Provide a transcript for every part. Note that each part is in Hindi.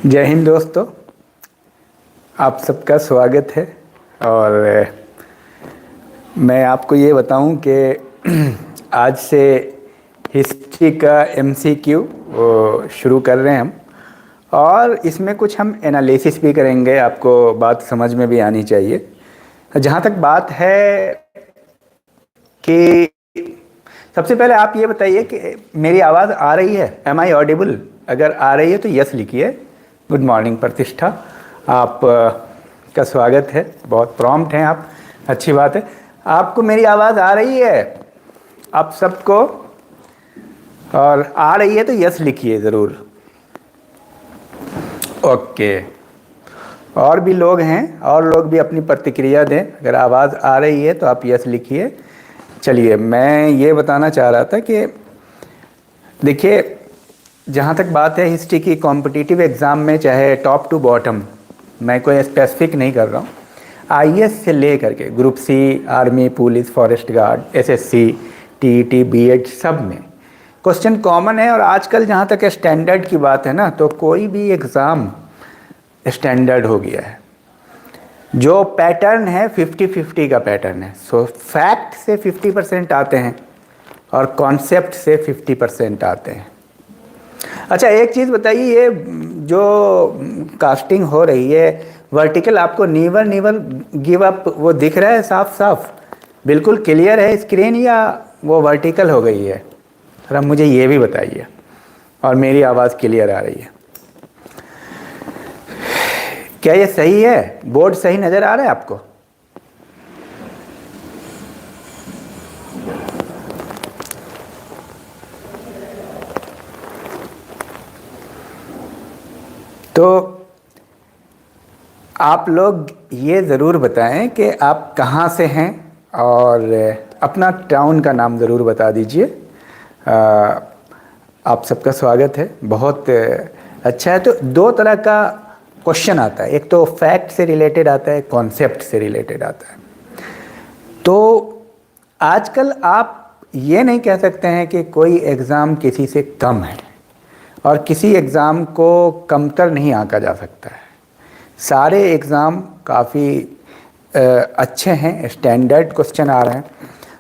जय हिंद दोस्तों, आप सबका स्वागत है। और मैं आपको ये बताऊं कि आज से हिस्ट्री का एमसीक्यू वो शुरू कर रहे हैं हम, और इसमें कुछ हम एनालिसिस भी करेंगे। आपको बात समझ में भी आनी चाहिए। जहाँ तक बात है कि सबसे पहले आप ये बताइए कि मेरी आवाज़ आ रही है? Am I audible? अगर आ रही है तो यस लिखिए। गुड मॉर्निंग प्रतिष्ठा, आप का स्वागत है। बहुत प्रॉम्प्ट हैं आप, अच्छी बात है। आपको मेरी आवाज़ आ रही है आप सबको? और आ रही है तो यस लिखिए ज़रूर। ओके, और भी लोग हैं, और लोग भी अपनी प्रतिक्रिया दें। अगर आवाज़ आ रही है तो आप यस लिखिए। चलिए, मैं ये बताना चाह रहा था कि देखिए, जहाँ तक बात है हिस्ट्री की, कॉम्पिटिटिव एग्ज़ाम में चाहे टॉप टू बॉटम, मैं कोई स्पेसिफिक नहीं कर रहा हूँ, आईएएस से ले करके group C, army, police, forest guard, SSC, TET, BEd, सब में क्वेश्चन कॉमन है। और आजकल जहाँ तक स्टैंडर्ड की बात है ना, तो कोई भी एग्ज़ाम स्टैंडर्ड हो गया है। जो पैटर्न है 50-50 का पैटर्न है। सो फैक्ट से 50% आते हैं और कॉन्सेप्ट से 50% आते हैं। अच्छा, एक चीज़ बताइए, ये जो कास्टिंग हो रही है वर्टिकल, आपको नीवर गिव अप वो दिख रहा है साफ साफ, बिल्कुल क्लियर है स्क्रीन, या वो वर्टिकल हो गई है? सर मुझे ये भी बताइए। और मेरी आवाज़ क्लियर आ रही है? क्या ये सही है? बोर्ड सही नज़र आ रहा है आपको? तो आप लोग ये ज़रूर बताएं कि आप कहाँ से हैं, और अपना टाउन का नाम ज़रूर बता दीजिए। आप सबका स्वागत है, बहुत अच्छा है। तो दो तरह का क्वेश्चन आता है, एक तो फैक्ट से रिलेटेड आता है, कॉन्सेप्ट से रिलेटेड आता है। तो आजकल आप ये नहीं कह सकते हैं कि कोई एग्ज़ाम किसी से कम है, और किसी एग्ज़ाम को कमतर नहीं आंका जा सकता है। सारे एग्ज़ाम काफ़ी अच्छे हैं, स्टैंडर्ड क्वेश्चन आ रहे हैं।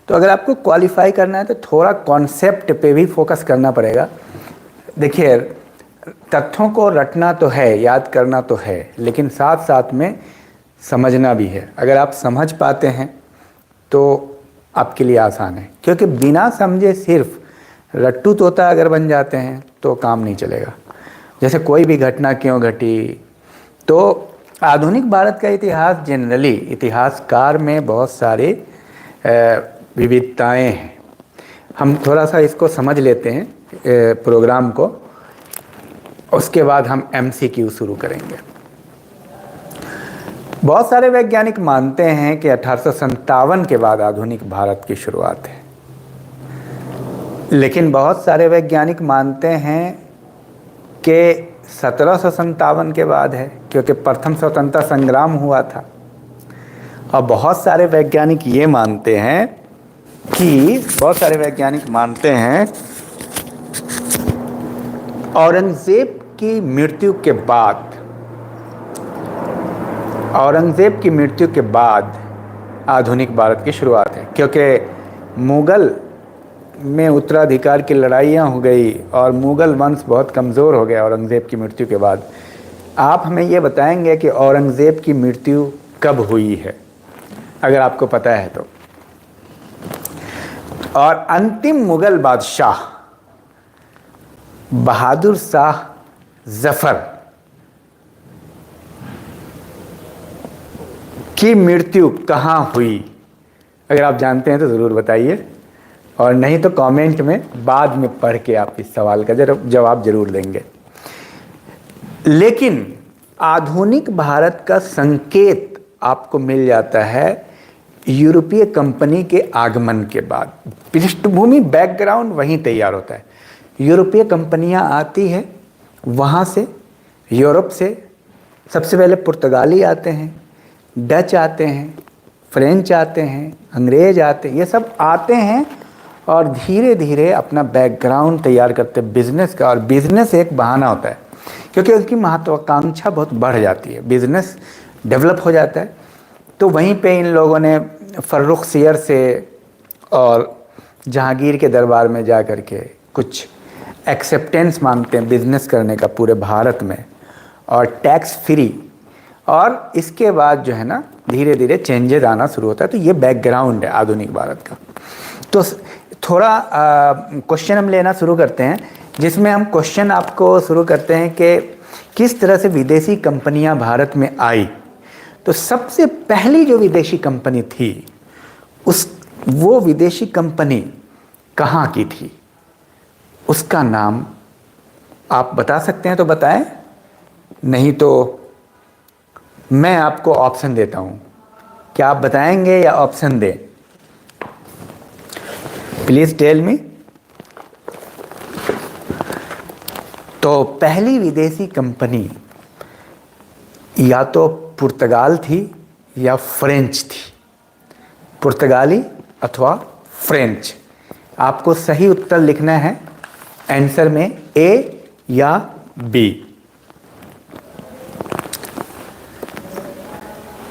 तो अगर आपको क्वालिफाई करना है तो थोड़ा कॉन्सेप्ट पे भी फोकस करना पड़ेगा। देखिए, तथ्यों को रटना तो है, याद करना तो है, लेकिन साथ साथ में समझना भी है। अगर आप समझ पाते हैं तो आपके लिए आसान है, क्योंकि बिना समझे सिर्फ रट्टू तोता अगर बन जाते हैं तो काम नहीं चलेगा। जैसे कोई भी घटना क्यों घटी, तो आधुनिक भारत का इतिहास जनरली इतिहासकार में बहुत सारे विविधताएं हैं। हम थोड़ा सा इसको समझ लेते हैं प्रोग्राम को, उसके बाद हम एमसीक्यू शुरू करेंगे। बहुत सारे वैज्ञानिक मानते हैं कि 1857 के बाद आधुनिक भारत की शुरुआत है, लेकिन बहुत सारे वैज्ञानिक मानते हैं कि 1757 के बाद है, क्योंकि प्रथम स्वतंत्रता संग्राम हुआ था। और बहुत सारे वैज्ञानिक ये मानते हैं कि औरंगजेब की मृत्यु के बाद आधुनिक भारत की शुरुआत है, क्योंकि मुग़ल में उत्तराधिकार की लड़ाइयाँ हो गई और मुग़ल वंश बहुत कमज़ोर हो गया औरंगज़ेब की मृत्यु के बाद। आप हमें ये बताएंगे कि औरंगज़ेब की मृत्यु कब हुई है, अगर आपको पता है तो। और अंतिम मुग़ल बादशाह बहादुर शाह जफ़र की मृत्यु कहाँ हुई? अगर आप जानते हैं तो ज़रूर बताइए, और नहीं तो कमेंट में बाद में पढ़ के आप इस सवाल का जवाब जरूर देंगे। लेकिन आधुनिक भारत का संकेत आपको मिल जाता है यूरोपीय कंपनी के आगमन के बाद। पृष्ठभूमि, बैकग्राउंड वहीं तैयार होता है। यूरोपीय कंपनियां आती है वहाँ से, यूरोप से। सबसे पहले पुर्तगाली आते हैं, डच आते हैं, फ्रेंच आते हैं, अंग्रेज आते हैं, ये सब आते हैं और धीरे धीरे अपना बैकग्राउंड तैयार करते हैं बिजनेस का। और बिजनेस एक बहाना होता है। क्योंकि उसकी महत्वाकांक्षा बहुत बढ़ जाती है, बिजनेस डेवलप हो जाता है। तो वहीं पे इन लोगों ने फर्रुखसियर से और जहांगीर के दरबार में जा कर के कुछ एक्सेप्टेंस मांगते हैं बिजनेस करने का पूरे भारत में, और टैक्स फ्री, और इसके बाद जो है ना धीरे धीरे चेंजेस आना शुरू होता है। तो ये बैकग्राउंड है आधुनिक भारत का। तो थोड़ा क्वेश्चन हम लेना शुरू करते हैं, जिसमें हम क्वेश्चन आपको शुरू करते हैं कि किस तरह से विदेशी कंपनियां भारत में आई। तो सबसे पहली जो विदेशी कंपनी थी वो विदेशी कंपनी कहाँ की थी, उसका नाम आप बता सकते हैं तो बताएं, नहीं तो मैं आपको ऑप्शन देता हूं। क्या आप बताएंगे या ऑप्शन दें? Please tell me. तो पहली विदेशी कंपनी या तो पुर्तगाल थी या फ्रेंच थी, पुर्तगाली अथवा फ्रेंच। आपको सही उत्तर लिखना है आंसर में ए या बी।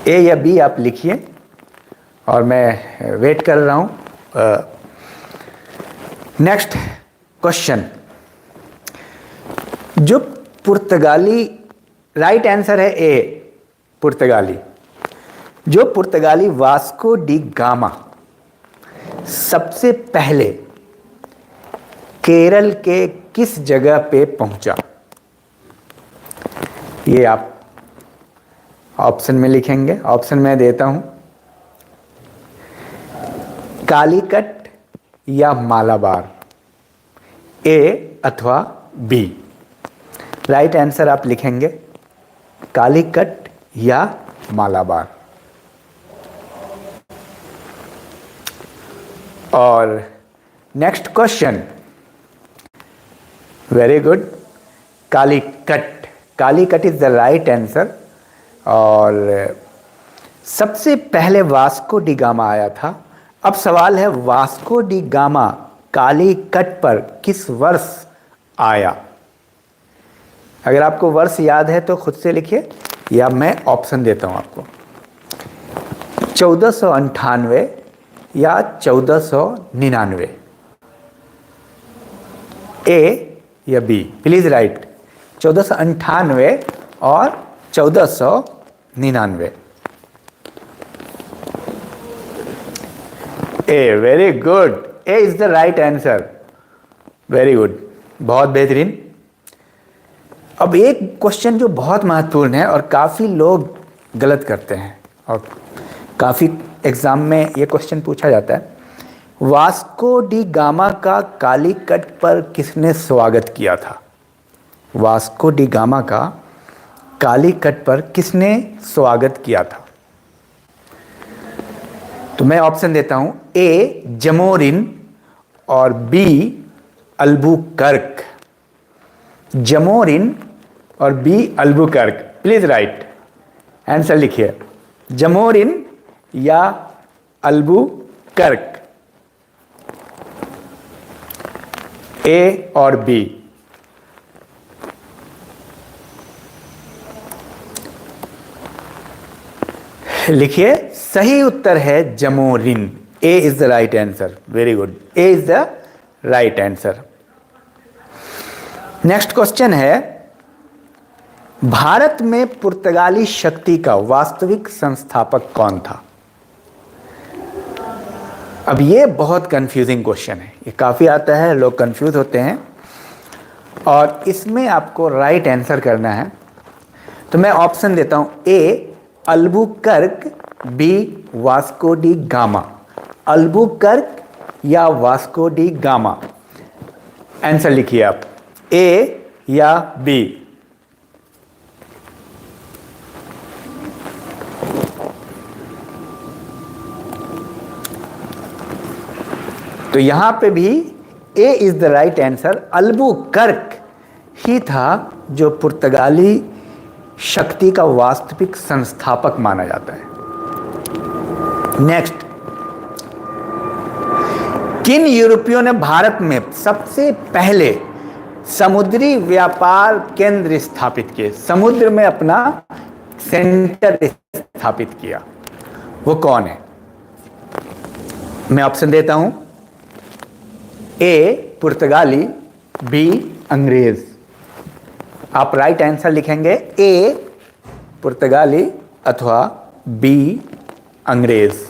ए या बी आप लिखिए और मैं वेट कर रहा हूं। नेक्स्ट क्वेश्चन, जो पुर्तगाली, राइट आंसर है ए पुर्तगाली। जो पुर्तगाली वास्को डी गामा सबसे पहले केरल के किस जगह पे पहुंचा, ये आप ऑप्शन में लिखेंगे। ऑप्शन मैं देता हूं, कालीकट या मालाबार, ए अथवा बी। राइट आंसर आप लिखेंगे कालीकट या मालाबार। और next question, very good, Calicut, Calicut is the right answer. और सबसे पहले वास्को डी गामा आया था। अब सवाल है, वास्को डी गामा कालीकट पर किस वर्ष आया? अगर आपको वर्ष याद है तो खुद से लिखिए, या मैं ऑप्शन देता हूं आपको, 1498 या 1499, ए या बी। प्लीज राइट, 1498 और 1499। A, very good, A is the right answer, very good, बहुत बेहतरीन। अब एक क्वेश्चन जो बहुत महत्वपूर्ण है और काफ़ी लोग गलत करते हैं और काफ़ी एग्ज़ाम में ये क्वेश्चन पूछा जाता है, वास्को डी गामा का कालीकट पर किसने स्वागत किया था? वास्को डी गामा का कालीकट पर किसने स्वागत किया था? तो मैं ऑप्शन देता हूं, ए जमोरिन और बी अल्बुकर्क। जमोरिन और B Albuquerque. Please write answer लिखिए, जमोरिन या अल्बुकर्क, ए और बी। लिखिए, सही उत्तर है Zamorin, A is the right answer, very good, A is the right answer. Next question है, भारत में पुर्तगाली शक्ति का वास्तविक संस्थापक कौन था? अब ये बहुत कंफ्यूजिंग क्वेश्चन है, ये काफ़ी आता है, लोग कंफ्यूज होते हैं और इसमें आपको राइट आंसर करना है। तो मैं ऑप्शन देता हूं, A Albuquerque, B Vasco da Gama. Albuquerque या वास्को डी गामा, आंसर लिखिए आप, ए या बी। तो यहां पे भी A is the right answer. Albuquerque ही था जो पुर्तगाली शक्ति का वास्तविक संस्थापक माना जाता है। नेक्स्ट, किन यूरोपियों ने भारत में सबसे पहले समुद्री व्यापार केंद्र स्थापित किए, समुद्र में अपना सेंटर स्थापित किया, वो कौन है? मैं ऑप्शन देता हूं, ए पुर्तगाली, बी अंग्रेज। आप राइट आंसर लिखेंगे ए पुर्तगाली अथवा बी अंग्रेज।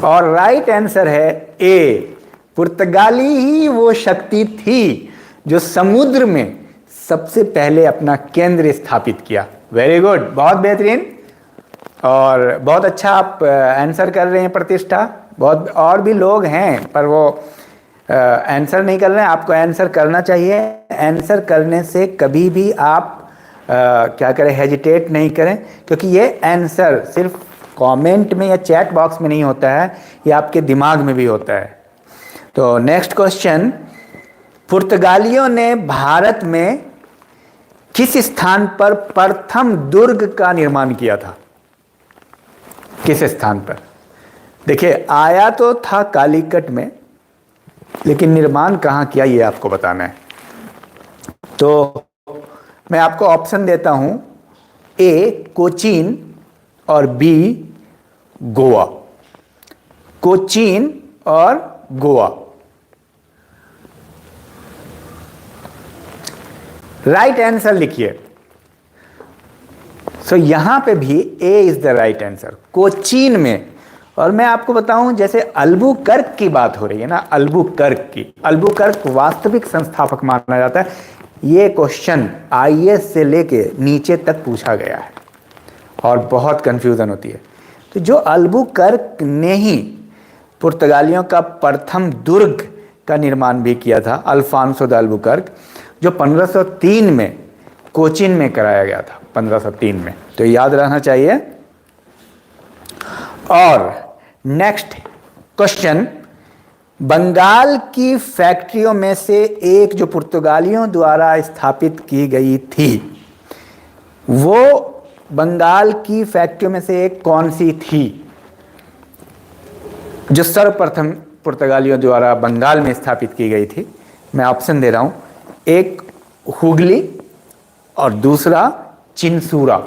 और राइट आंसर है ए, पुर्तगाली ही वो शक्ति थी जो समुद्र में सबसे पहले अपना केंद्र स्थापित किया। वेरी गुड, बहुत बेहतरीन और बहुत अच्छा आप आंसर कर रहे हैं प्रतिष्ठा। बहुत और भी लोग हैं पर वो आंसर नहीं कर रहे हैं, आपको आंसर करना चाहिए। आंसर करने से कभी भी आप क्या करें, हेजिटेट नहीं करें, क्योंकि ये आंसर सिर्फ कमेंट में या चैट बॉक्स में नहीं होता है, ये आपके दिमाग में भी होता है। तो नेक्स्ट क्वेश्चन, पुर्तगालियों ने भारत में किस स्थान पर प्रथम दुर्ग का निर्माण किया था? किस स्थान पर? देखिए, आया तो था कालीकट में, लेकिन निर्माण कहाँ किया ये आपको बताना है। तो मैं आपको ऑप्शन देता हूं, ए कोचीन और बी गोवा। कोचीन और गोवा। राइट आंसर लिखिए। सो यहां पे भी A is the right answer, Cochin में। और मैं आपको बताऊं, जैसे अल्बुकर्क की बात हो रही है ना, अल्बुकर्क की, अल्बुकर्क वास्तविक संस्थापक माना जाता है। ये क्वेश्चन आईएएस से लेके नीचे तक पूछा गया है और बहुत कंफ्यूजन होती है। तो जो अल्बुकर्क ने ही पुर्तगालियों का प्रथम दुर्ग का निर्माण भी किया था, अल्फांसो द अल्बुकर्क, जो 1503 में कोचीन में कराया गया था, 1503 में। तो याद रहना चाहिए। और नेक्स्ट क्वेश्चन, बंगाल की फैक्ट्रियों में से एक जो पुर्तगालियों द्वारा स्थापित की गई थी, वो बंगाल की फैक्ट्रियों में से एक कौन सी थी जो सर्वप्रथम पुर्तगालियों द्वारा बंगाल में स्थापित की गई थी? मैं ऑप्शन दे रहा हूं, एक हुगली और दूसरा चिंसूरा।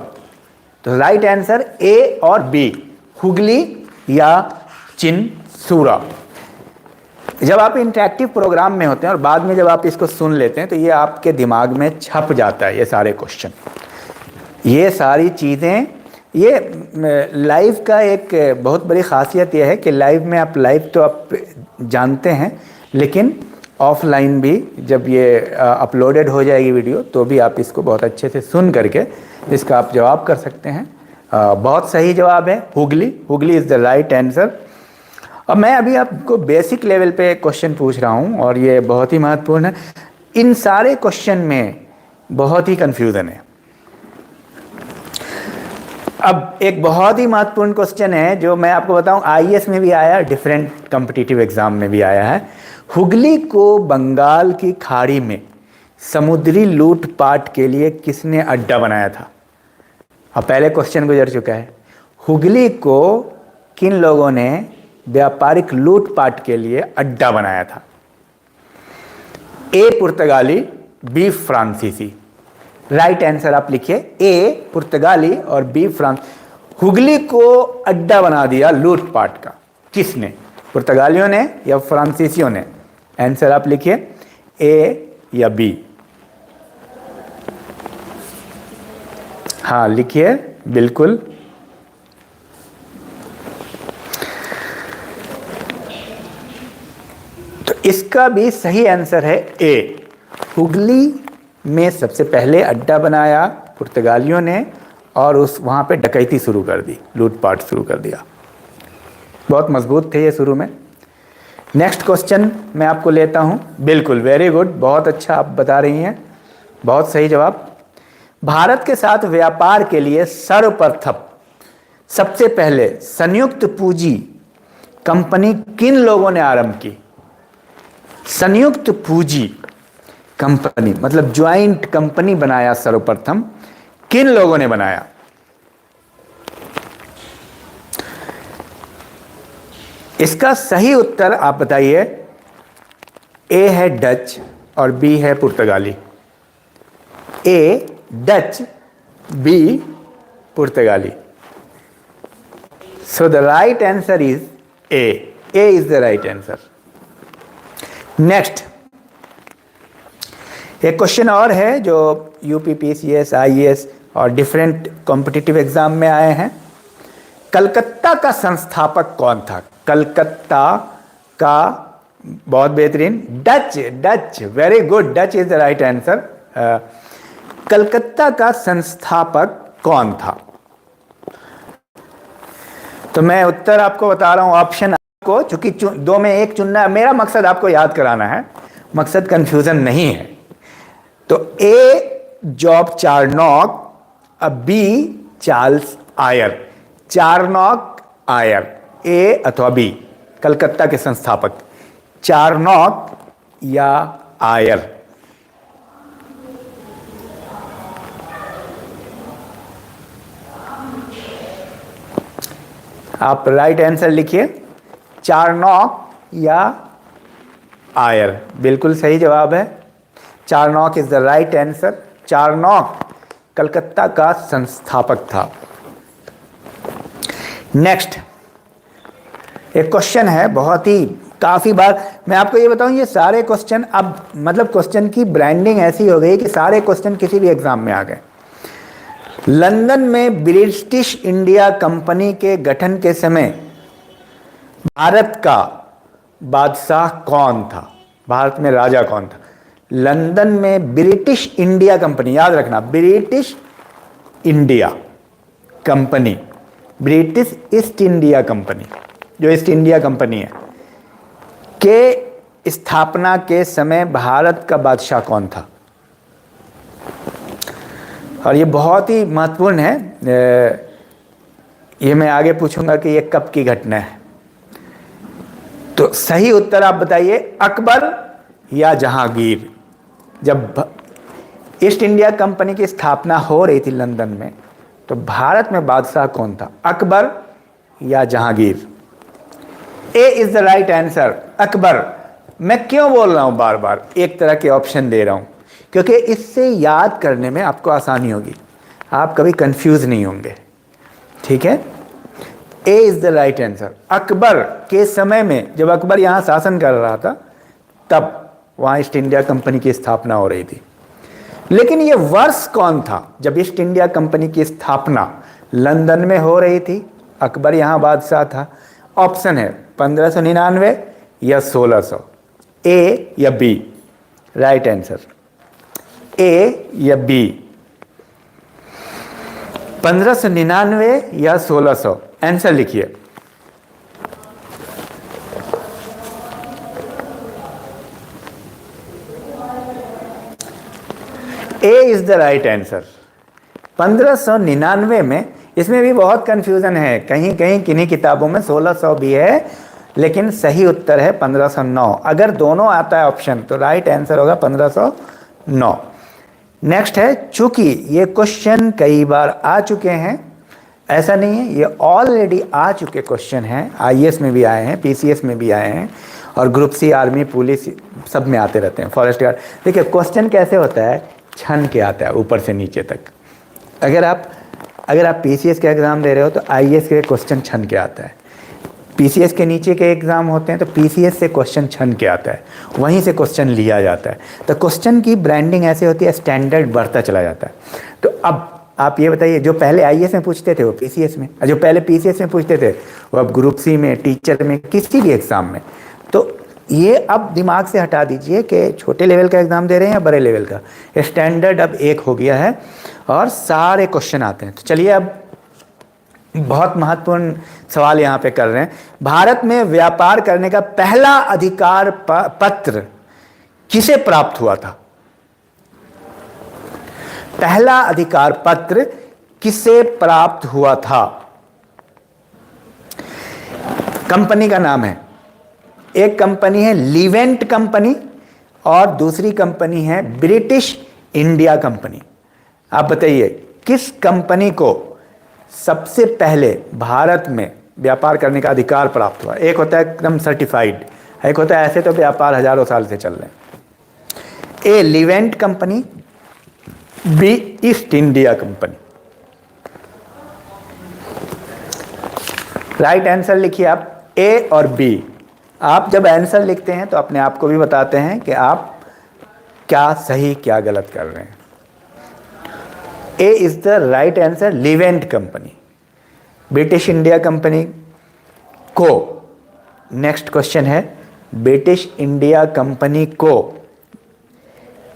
तो राइट आंसर ए और बी, हुगली या चिंसूरा। जब आप इंटरेक्टिव प्रोग्राम में होते हैं और बाद में जब आप इसको सुन लेते हैं तो ये आपके दिमाग में छप जाता है, ये सारे क्वेश्चन, ये सारी चीज़ें। ये लाइव का एक बहुत बड़ी खासियत यह है कि लाइव में आप लाइव तो आप जानते हैं, लेकिन ऑफलाइन भी जब ये अपलोडेड हो जाएगी वीडियो, तो भी आप इसको बहुत अच्छे से सुन करके इसका आप जवाब कर सकते हैं। बहुत सही जवाब है Hooghly, Hooghly is the right answer. अब मैं अभी आपको बेसिक लेवल पे क्वेश्चन पूछ रहा हूँ और ये बहुत ही महत्वपूर्ण है। इन सारे क्वेश्चन में बहुत ही कंफ्यूजन है। अब एक बहुत ही महत्वपूर्ण क्वेश्चन है जो मैं आपको बताऊं, आईएएस में भी आया, डिफरेंट कॉम्पिटिटिव एग्जाम में भी आया है। हुगली को बंगाल की खाड़ी में समुद्री लूटपाट के लिए किसने अड्डा बनाया था? अब पहले क्वेश्चन गुजर चुका है। हुगली को किन लोगों ने व्यापारिक लूटपाट के लिए अड्डा बनाया था? ए पुर्तगाली, बी फ्रांसीसी। राइट आंसर आप लिखिए, ए पुर्तगाली और बी फ्रांस। हुगली को अड्डा बना दिया लूटपाट का, किसने? पुर्तगालियों ने या फ्रांसीसियों ने? आंसर आप लिखिए, ए या बी। हाँ लिखिए, बिल्कुल। तो इसका भी सही आंसर है ए। हुगली में सबसे पहले अड्डा बनाया पुर्तगालियों ने और वहाँ पे डकैती शुरू कर दी, लूटपाट शुरू कर दिया। बहुत मजबूत थे ये शुरू में। नेक्स्ट क्वेश्चन मैं आपको लेता हूँ। बिल्कुल, वेरी गुड, बहुत अच्छा आप बता रही हैं, बहुत सही जवाब। भारत के साथ व्यापार के लिए सर्वप्रथम सबसे पहले संयुक्त पूंजी कंपनी किन लोगों ने आरंभ की? संयुक्त पूंजी कंपनी मतलब ज्वाइंट कंपनी बनाया सर्वप्रथम, किन लोगों ने बनाया? इसका सही उत्तर आप बताइए। ए है डच और बी है पुर्तगाली। ए डच, बी पुर्तगाली। So the right answer is A. A is the right answer. Next एक क्वेश्चन और है जो यूपीपीसीएस, आईएएस और डिफरेंट कॉम्पिटिटिव एग्जाम में आए हैं। कलकत्ता का संस्थापक कौन था? कलकत्ता का, बहुत बेहतरीन, Dutch, Dutch, very good, Dutch is the right answer. Calcutta का संस्थापक कौन था? तो मैं उत्तर आपको बता रहा हूं, ऑप्शन आपको, चूंकि दो में एक चुनना है, मेरा मकसद आपको याद कराना है, मकसद कंफ्यूजन नहीं है। तो A Job Charnock, B Charles Eyre. Charnock, Eyre, A अथवा बी, कलकत्ता के संस्थापक चार्नॉक या आयर। आप राइट आंसर लिखिए, चार्नॉक या आयर। बिल्कुल सही जवाब है, Charnock is the right answer. Charnock Calcutta का संस्थापक था। नेक्स्ट एक क्वेश्चन है, बहुत ही काफ़ी बार मैं आपको ये बताऊं, ये सारे क्वेश्चन अब मतलब क्वेश्चन की ब्रांडिंग ऐसी हो गई कि सारे क्वेश्चन किसी भी एग्जाम में आ गए। लंदन में ब्रिटिश इंडिया कंपनी के गठन के समय भारत का बादशाह कौन था? भारत में राजा कौन था? लंदन में ब्रिटिश इंडिया कंपनी, याद रखना, British India company, British east India company, जो ईस्ट इंडिया कंपनी है, के स्थापना के समय भारत का बादशाह कौन था? और ये बहुत ही महत्वपूर्ण है, ये मैं आगे पूछूंगा कि ये कब की घटना है। तो सही उत्तर आप बताइए, अकबर या जहांगीर। जब ईस्ट इंडिया कंपनी की स्थापना हो रही थी लंदन में, तो भारत में बादशाह कौन था, अकबर या Jahangir? A is the right answer, Akbar. मैं क्यों बोल रहा हूं बार बार एक तरह के ऑप्शन दे रहा हूं? क्योंकि इससे याद करने में आपको आसानी होगी, आप कभी कंफ्यूज नहीं होंगे। ठीक है, A is the right answer. Akbar के समय में, जब अकबर यहां शासन कर रहा था, तब वहां ईस्ट इंडिया कंपनी की स्थापना हो रही थी। लेकिन यह वर्ष कौन था जब ईस्ट इंडिया कंपनी की स्थापना लंदन में हो रही थी, अकबर यहां बादशाह था? ऑप्शन है 1599 या 1600, ए या बी। राइट आंसर ए या बी, 1599 या 1600। आंसर लिखिए। ए इज द राइट आंसर। 1599 में, इसमें भी बहुत कंफ्यूजन है, कहीं कहीं किन्हीं किताबों में 1600 भी है, लेकिन सही उत्तर है 1509। अगर दोनों आता है ऑप्शन तो राइट आंसर होगा 1509। नेक्स्ट है, चूंकि ये क्वेश्चन कई बार आ चुके हैं, ऐसा नहीं है, ये ऑलरेडी आ चुके क्वेश्चन हैं, आईएएस में भी आए हैं, पीसीएस में भी आए हैं, और ग्रुप सी, आर्मी, पुलिस, सब में आते रहते हैं, फॉरेस्ट गार्ड। देखिए क्वेश्चन कैसे होता है, छन के आता है ऊपर से नीचे तक। अगर आप पीसीएस के एग्ज़ाम दे रहे हो तो आईएएस के क्वेश्चन छन के आता है, पीसीएस के नीचे के एग्ज़ाम होते हैं तो पीसीएस से क्वेश्चन छन के आता है, वहीं से क्वेश्चन लिया जाता है। तो क्वेश्चन की ब्रांडिंग ऐसे होती है, स्टैंडर्ड बढ़ता चला जाता है। तो अब आप ये बताइए, जो पहले आईएएस में पूछते थे वो पीसीएस में, और जो पहले पीसीएस में पूछते थे वो अब ग्रुप सी में, टीचर में, किसी भी एग्ज़ाम में। तो ये अब दिमाग से हटा दीजिए कि छोटे लेवल का एग्ज़ाम दे रहे हैं या बड़े लेवल का, स्टैंडर्ड अब एक हो गया है और सारे क्वेश्चन आते हैं। तो चलिए अब बहुत महत्वपूर्ण सवाल यहाँ पे कर रहे हैं, भारत में व्यापार करने का पहला अधिकार पत्र किसे प्राप्त हुआ था? पहला अधिकार पत्र किसे प्राप्त हुआ था? कंपनी का नाम है, एक कंपनी है लीवेंट कंपनी और दूसरी कंपनी है ब्रिटिश इंडिया कंपनी। आप बताइए किस कंपनी को सबसे पहले भारत में व्यापार करने का अधिकार प्राप्त हुआ। एक होता है एकदम सर्टिफाइड, एक होता है ऐसे तो व्यापार हजारों साल से चल रहे हैं। A Levant company, B East India company. Right answer लिखिए आप ए और बी। आप जब आंसर लिखते हैं तो अपने आप को भी बताते हैं कि आप क्या सही क्या गलत कर रहे हैं। A is the right answer, Levant company, British India company को। नेक्स्ट क्वेश्चन है, ब्रिटिश इंडिया कंपनी को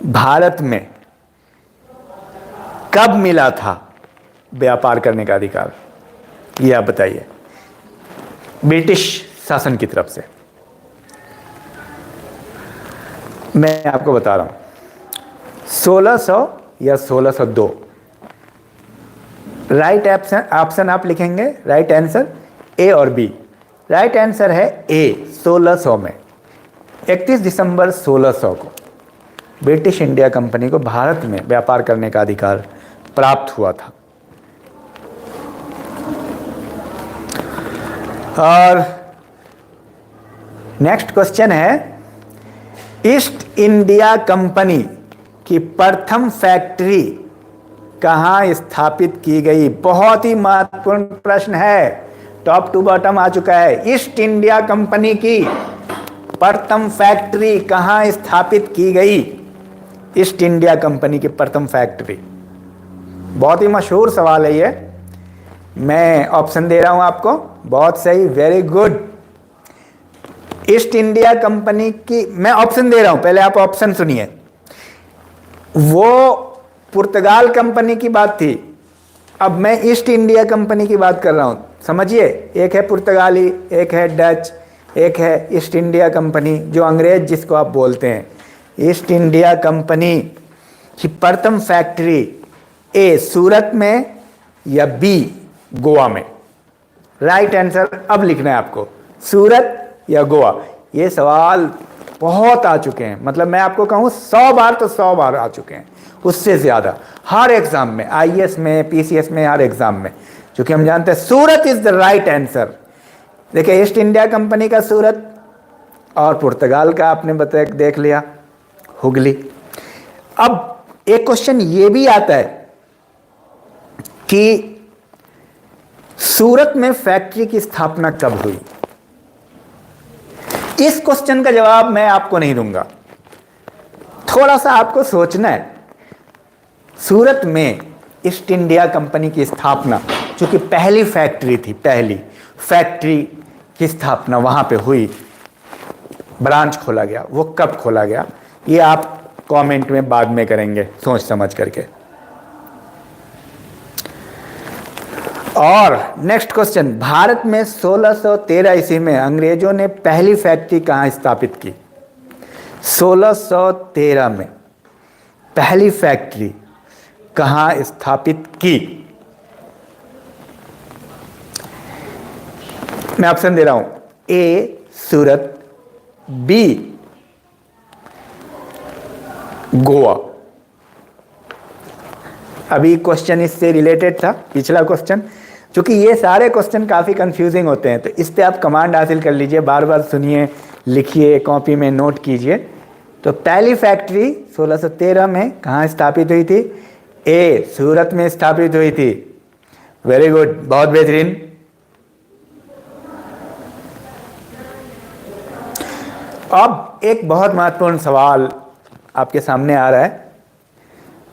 भारत में कब मिला था व्यापार करने का अधिकार, ये आप बताइए, ब्रिटिश शासन की तरफ से। मैं आपको बता रहा हूं, 1600 या 1602। राइट ऑप्शन आप लिखेंगे, राइट आंसर ए और बी। राइट आंसर है ए, 1600 में। 31 दिसंबर 1600 को ब्रिटिश इंडिया कंपनी को भारत में व्यापार करने का अधिकार प्राप्त हुआ था। और नेक्स्ट क्वेश्चन है, ईस्ट इंडिया कंपनी की प्रथम फैक्ट्री कहां स्थापित की गई? बहुत ही महत्वपूर्ण प्रश्न है, टॉप टू बॉटम आ चुका है। ईस्ट इंडिया कंपनी की प्रथम फैक्ट्री कहां स्थापित की गई? ईस्ट इंडिया कंपनी की प्रथम फैक्ट्री, बहुत ही मशहूर सवाल है ये। मैं ऑप्शन दे रहा हूं आपको, बहुत सही, very good. East India company की, मैं ऑप्शन दे रहा हूं, पहले आप ऑप्शन सुनिए। वो पुर्तगाल कंपनी की बात थी, अब मैं ईस्ट इंडिया कंपनी की बात कर रहा हूं, समझिए। एक है पुर्तगाली, एक है डच, एक है ईस्ट इंडिया कंपनी, जो अंग्रेज जिसको आप बोलते हैं। ईस्ट इंडिया कंपनी की प्रथम फैक्ट्री ए सूरत में या बी गोवा में? राइट आंसर अब लिखना है आपको, सूरत या गोवा। ये सवाल बहुत आ चुके हैं, मतलब मैं आपको कहूं 100 बार तो 100 बार आ चुके हैं, उससे ज्यादा, हर एग्जाम में, आईएएस में, पीसीएस में, हर एग्जाम में। क्योंकि हम जानते हैं सूरत इज द राइट आंसर। देखिए, ईस्ट इंडिया कंपनी का सूरत, और पुर्तगाल का आपने बताया, देख लिया, हुगली। अब एक क्वेश्चन ये भी आता है कि सूरत में फैक्ट्री की स्थापना कब हुई? इस क्वेश्चन का जवाब मैं आपको नहीं दूंगा, थोड़ा सा आपको सोचना है। सूरत में ईस्ट इंडिया कंपनी की स्थापना, चूंकि पहली फैक्ट्री थी, पहली फैक्ट्री की स्थापना वहां पे हुई, ब्रांच खोला गया, वो कब खोला गया, ये आप कमेंट में बाद में करेंगे सोच समझ करके। और नेक्स्ट क्वेश्चन, भारत में 1613 ईस्वी में अंग्रेजों ने पहली फैक्ट्री कहां स्थापित की? 1613 में पहली फैक्ट्री कहां स्थापित की? मैं ऑप्शन दे रहा हूं, ए सूरत, बी गोवा। अभी क्वेश्चन इससे रिलेटेड था, पिछला क्वेश्चन। क्योंकि ये सारे क्वेश्चन काफ़ी कंफ्यूजिंग होते हैं, तो इस पे आप कमांड हासिल कर लीजिए, बार बार सुनिए, लिखिए, कॉपी में नोट कीजिए। तो पहली फैक्ट्री 1613 में कहाँ स्थापित हुई थी? ए सूरत में स्थापित हुई थी। वेरी गुड, बहुत बेहतरीन। अब एक बहुत महत्वपूर्ण सवाल आपके सामने आ रहा है,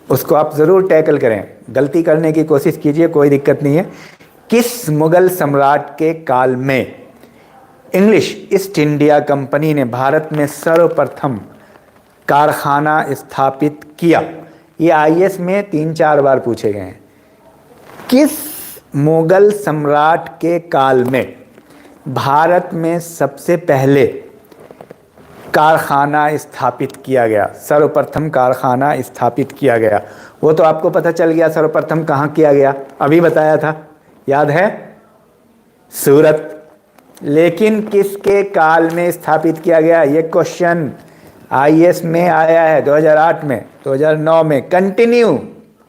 उसको आप ज़रूर टैकल करें, गलती करने की कोशिश कीजिए, कोई दिक्कत नहीं है। किस मुगल सम्राट के काल में इंग्लिश ईस्ट इंडिया कंपनी ने भारत में सर्वप्रथम कारखाना स्थापित किया? ये आईएएस में 3-4 बार पूछे गए हैं। किस मुगल सम्राट के काल में भारत में सबसे पहले कारखाना स्थापित किया गया, सर्वप्रथम कारखाना स्थापित किया गया? वो तो आपको पता चल गया, सर्वप्रथम कहाँ किया गया, अभी बताया था, याद है, सूरत। लेकिन किसके काल में स्थापित किया गया? ये क्वेश्चन आईएएस में आया है 2008 में, 2009 में, कंटिन्यू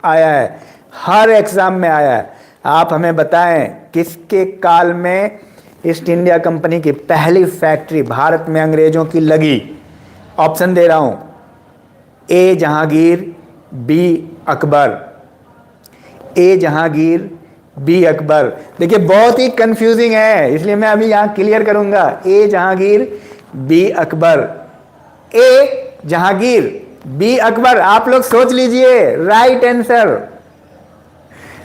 आया है, हर एग्जाम में आया है। आप हमें बताएं किसके काल में ईस्ट इंडिया कंपनी की पहली फैक्ट्री भारत में अंग्रेजों की लगी? ऑप्शन दे रहा हूं, ए जहांगीर, बी अकबर। ए जहांगीर, बी अकबर। देखिए बहुत ही कंफ्यूजिंग है, इसलिए मैं अभी यहां क्लियर करूंगा। ए जहांगीर, बी अकबर। ए जहांगीर, बी अकबर। आप लोग सोच लीजिए राइट आंसर।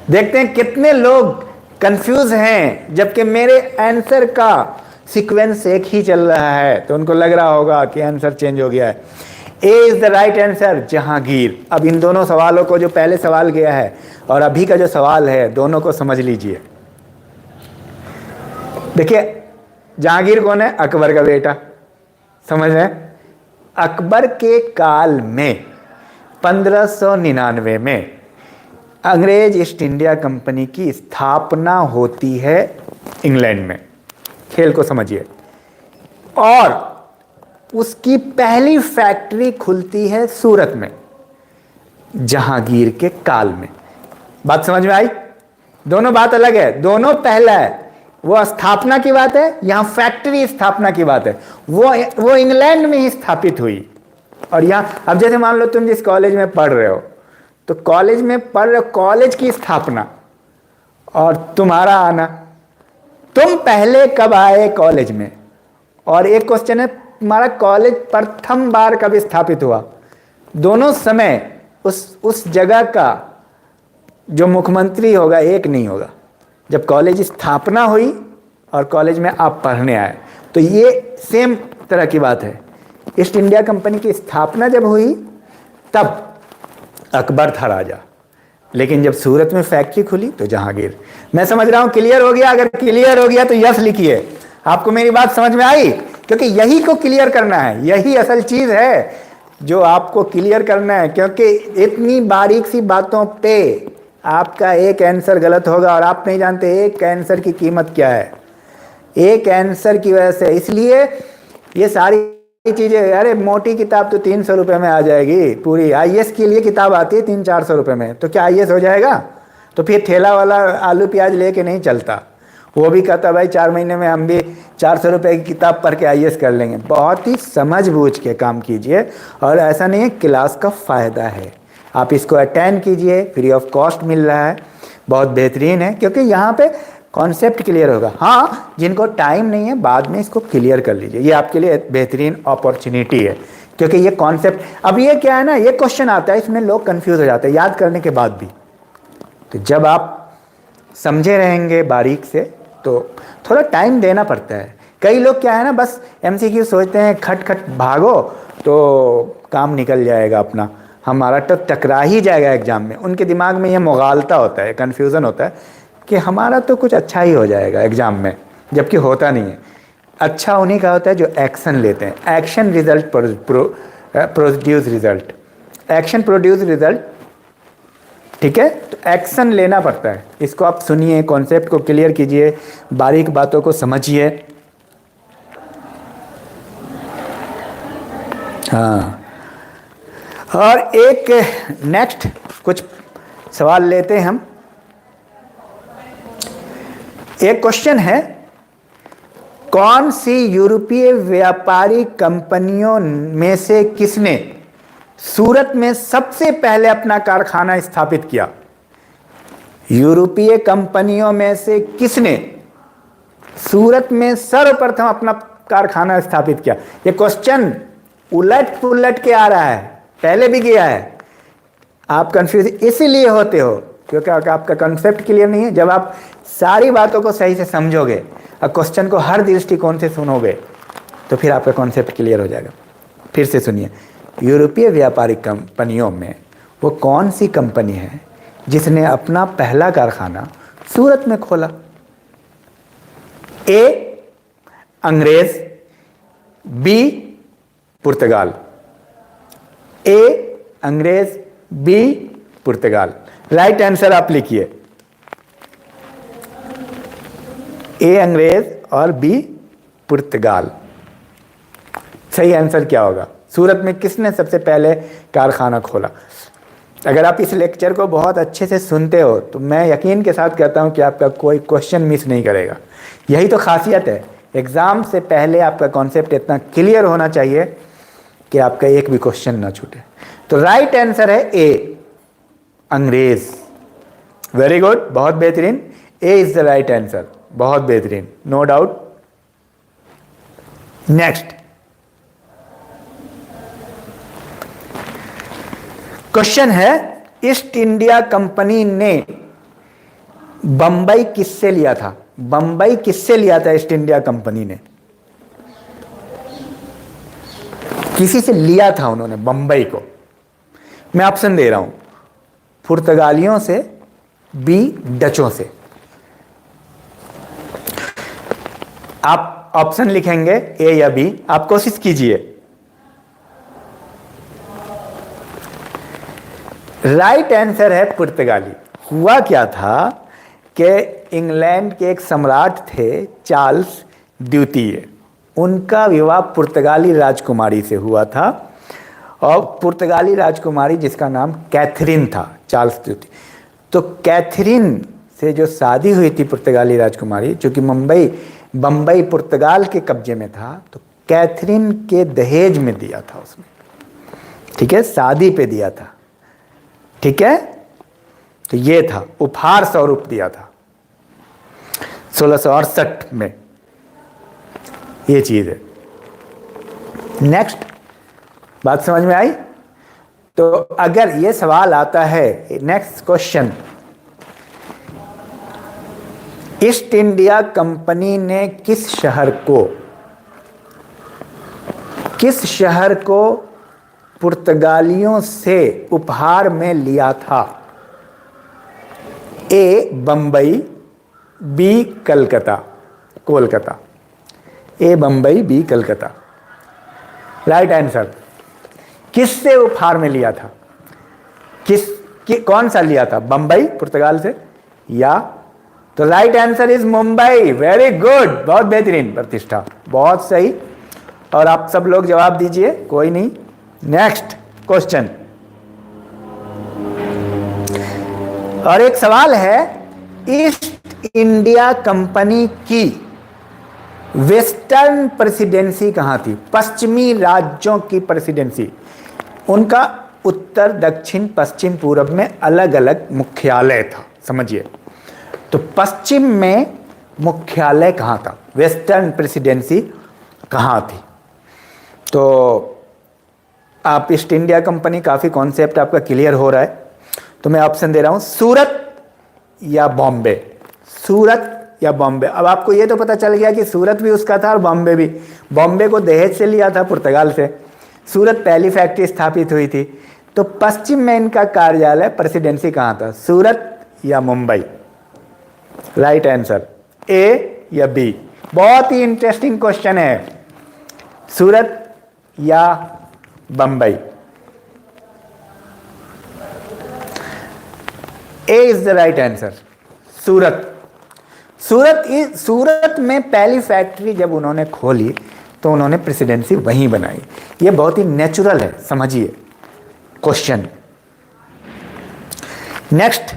देखते हैं कितने लोग कंफ्यूज हैं, जबकि मेरे आंसर का सीक्वेंस एक ही चल रहा है, तो उनको लग रहा होगा कि आंसर चेंज हो गया है। A is the right answer, Jahangir. अब इन दोनों सवालों को, जो पहले सवाल किया है और अभी का जो सवाल है, दोनों को समझ लीजिए। देखिए जहांगीर कौन है? अकबर का बेटा। समझ रहे हैं? अकबर के काल में 1599 में अंग्रेज ईस्ट इंडिया कंपनी की स्थापना होती है इंग्लैंड में। खेल को समझिए। और उसकी पहली फैक्ट्री खुलती है सूरत में, जहांगीर के काल में। बात समझ में आई? दोनों बात अलग है, दोनों पहला है। वो स्थापना की बात है, यहां फैक्ट्री स्थापना की बात है। वो इंग्लैंड में ही स्थापित हुई। और यहां अब जैसे मान लो तुम जिस कॉलेज में पढ़ रहे हो, तो कॉलेज में पढ़ रहे हो, कॉलेज की स्थापना और तुम्हारा आना। तुम पहले कब आए कॉलेज में? और एक क्वेश्चन है, तुम्हारा कॉलेज प्रथम बार कब स्थापित हुआ? दोनों समय उस जगह का जो मुख्यमंत्री होगा एक नहीं होगा। जब कॉलेज स्थापना हुई और कॉलेज में आप पढ़ने आए, तो ये सेम तरह की बात है। ईस्ट इंडिया कंपनी की स्थापना जब हुई तब अकबर था राजा, लेकिन जब सूरत में फैक्ट्री खुली तो जहांगीर। मैं समझ रहा हूं क्लियर हो गया। अगर क्लियर हो गया तो यस लिखिए। आपको मेरी बात समझ में आई? क्योंकि यही को क्लियर करना है, यही असल चीज है जो आपको क्लियर करना है। क्योंकि इतनी बारीक सी बातों पे आपका एक आंसर गलत होगा और आप नहीं जानते एक आंसर की कीमत क्या है। एक आंसर की वजह से, इसलिए ये सारी चीजें, अरे मोटी किताब तो 300 रुपये में आ जाएगी पूरी। आईएएस के लिए किताब आती है 300-400 रुपये में, तो क्या आईएएस हो जाएगा? तो फिर ठेला वाला आलू प्याज लेके नहीं चलता। वो भी कहता भाई 4 महीने में हम भी 400 रुपये की किताब पढ़ के आईएएस कर लेंगे। बहुत ही समझ बूझ के काम कीजिए। और ऐसा नहीं है, क्लास का फ़ायदा है, आप इसको अटेंड कीजिए, फ्री ऑफ कॉस्ट मिल रहा है, बहुत बेहतरीन है। क्योंकि यहाँ पे कॉन्सेप्ट क्लियर होगा। हाँ, जिनको टाइम नहीं है बाद में इसको क्लियर कर लीजिए, ये आपके लिए बेहतरीन अपॉर्चुनिटी है। क्योंकि ये कॉन्सेप्ट, अब ये क्या है ना, ये क्वेश्चन आता है, इसमें लोग कंफ्यूज हो जाते हैं याद करने के बाद भी। तो जब आप समझे रहेंगे बारीक से, तो थोड़ा टाइम देना पड़ता है। कई लोग क्या है ना, बस एमसीक्यू सोचते हैं, खट खट भागो तो काम निकल जाएगा अपना, हमारा तो टकरा ही जाएगा एग्जाम में। उनके दिमाग में ये मुगालता होता है, कन्फ्यूज़न होता है कि हमारा तो कुछ अच्छा ही हो जाएगा एग्जाम में, जबकि होता नहीं है। अच्छा उन्हीं का होता है जो एक्शन लेते हैं। Action result produce result, action produce result. ठीक है, तो एक्शन लेना पड़ता है। इसको आप सुनिए, कॉन्सेप्ट को क्लियर कीजिए, बारीक बातों को समझिए। हाँ, और एक नेक्स्ट कुछ सवाल लेते हैं हम। एक क्वेश्चन है, कौन सी यूरोपीय व्यापारी कंपनियों में से किसने सूरत में सबसे पहले अपना कारखाना स्थापित किया? यूरोपीय कंपनियों में से किसने सूरत में सर्वप्रथम अपना कारखाना स्थापित किया? ये क्वेश्चन उलट पुलट के आ रहा है, पहले भी किया है। आप कंफ्यूज इसीलिए होते हो क्योंकि आपका कंसेप्ट क्लियर नहीं है। जब आप सारी बातों को सही से समझोगे और क्वेश्चन को हर दृष्टिकोण से सुनोगे, तो फिर आपका कॉन्सेप्ट क्लियर हो जाएगा। फिर से सुनिए, यूरोपीय व्यापारिक कंपनियों में वो कौन सी कंपनी है जिसने अपना पहला कारखाना सूरत में खोला? ए अंग्रेज, बी पुर्तगाल। ए अंग्रेज, बी पुर्तगाल। राइट आंसर आप लिखिए, ए अंग्रेज और बी पुर्तगाल। सही आंसर क्या होगा? सूरत में किसने सबसे पहले कारखाना खोला? अगर आप इस लेक्चर को बहुत अच्छे से सुनते हो तो मैं यकीन के साथ कहता हूं कि आपका कोई क्वेश्चन मिस नहीं करेगा। यही तो खासियत है, एग्ज़ाम से पहले आपका कॉन्सेप्ट इतना क्लियर होना चाहिए कि आपका एक भी क्वेश्चन ना छूटे। तो राइट आंसर है ए, अंग्रेज। वेरी गुड, बहुत बेहतरीन, A is the right answer, बहुत बेहतरीन, नो डाउट। नेक्स्ट क्वेश्चन है, ईस्ट इंडिया कंपनी ने बंबई किससे लिया था? बंबई किससे लिया था ईस्ट इंडिया कंपनी ने? किसी से लिया था उन्होंने बंबई को। मैं ऑप्शन दे रहा हूं, पुर्तगालियों से, बी डचों से। आप ऑप्शन लिखेंगे ए या बी, आप कोशिश कीजिए। राइट आंसर है पुर्तगाली। हुआ क्या था कि इंग्लैंड के एक सम्राट थे चार्ल्स द्वितीय, उनका विवाह पुर्तगाली राजकुमारी से हुआ था, और पुर्तगाली राजकुमारी जिसका नाम कैथरीन था, चार्ल्स द्वितीय। तो कैथरीन से जो शादी हुई थी पुर्तगाली राजकुमारी, चूंकि बंबई पुर्तगाल के कब्जे में था, तो कैथरीन के दहेज में दिया था उसने, ठीक है, शादी पे दिया था, ठीक है। तो ये था, उपहार स्वरूप दिया था 1668 में, ये चीज है। नेक्स्ट, बात समझ में आई? तो अगर ये सवाल आता है, next question, east India company ने किस शहर को पुर्तगालियों से उपहार में लिया था? A Bombay, B Kolkata. A Bombay, B Calcutta. Right answer, किससे उपहार में लिया था? कौन सा लिया था? बंबई पुर्तगाल से, या तो right answer is Mumbai. Very good, बहुत बेहतरीन, प्रतिष्ठा, बहुत सही। और आप सब लोग जवाब दीजिए, कोई नहीं। नेक्स्ट क्वेश्चन, और एक सवाल है, ईस्ट इंडिया कंपनी की वेस्टर्न प्रेसिडेंसी कहां थी? पश्चिमी राज्यों की प्रेसिडेंसी, उनका उत्तर, दक्षिण, पश्चिम, पूर्व में अलग अलग मुख्यालय था, समझिए। तो पश्चिम में मुख्यालय कहां था? वेस्टर्न प्रेसिडेंसी कहां थी? तो आप ईस्ट इंडिया कंपनी, काफी कॉन्सेप्ट आपका क्लियर हो रहा है। तो मैं ऑप्शन दे रहा हूं, सूरत या बॉम्बे। सूरत या बॉम्बे। अब आपको ये तो पता चल गया कि सूरत भी उसका था और बॉम्बे भी। बॉम्बे को दहेज से लिया था पुर्तगाल से, सूरत पहली फैक्ट्री स्थापित हुई थी। तो पश्चिम में इनका कार्यालय, प्रेसिडेंसी कहां था? सूरत या मुंबई? राइट आंसर ए या बी। बहुत ही इंटरेस्टिंग क्वेश्चन है, सूरत या बंबई? ए इज द राइट आंसर, सूरत। सूरत में पहली फैक्ट्री जब उन्होंने खोली तो उन्होंने प्रेसिडेंसी वहीं बनाई। ये बहुत ही नेचुरल है, समझिए क्वेश्चन। नेक्स्ट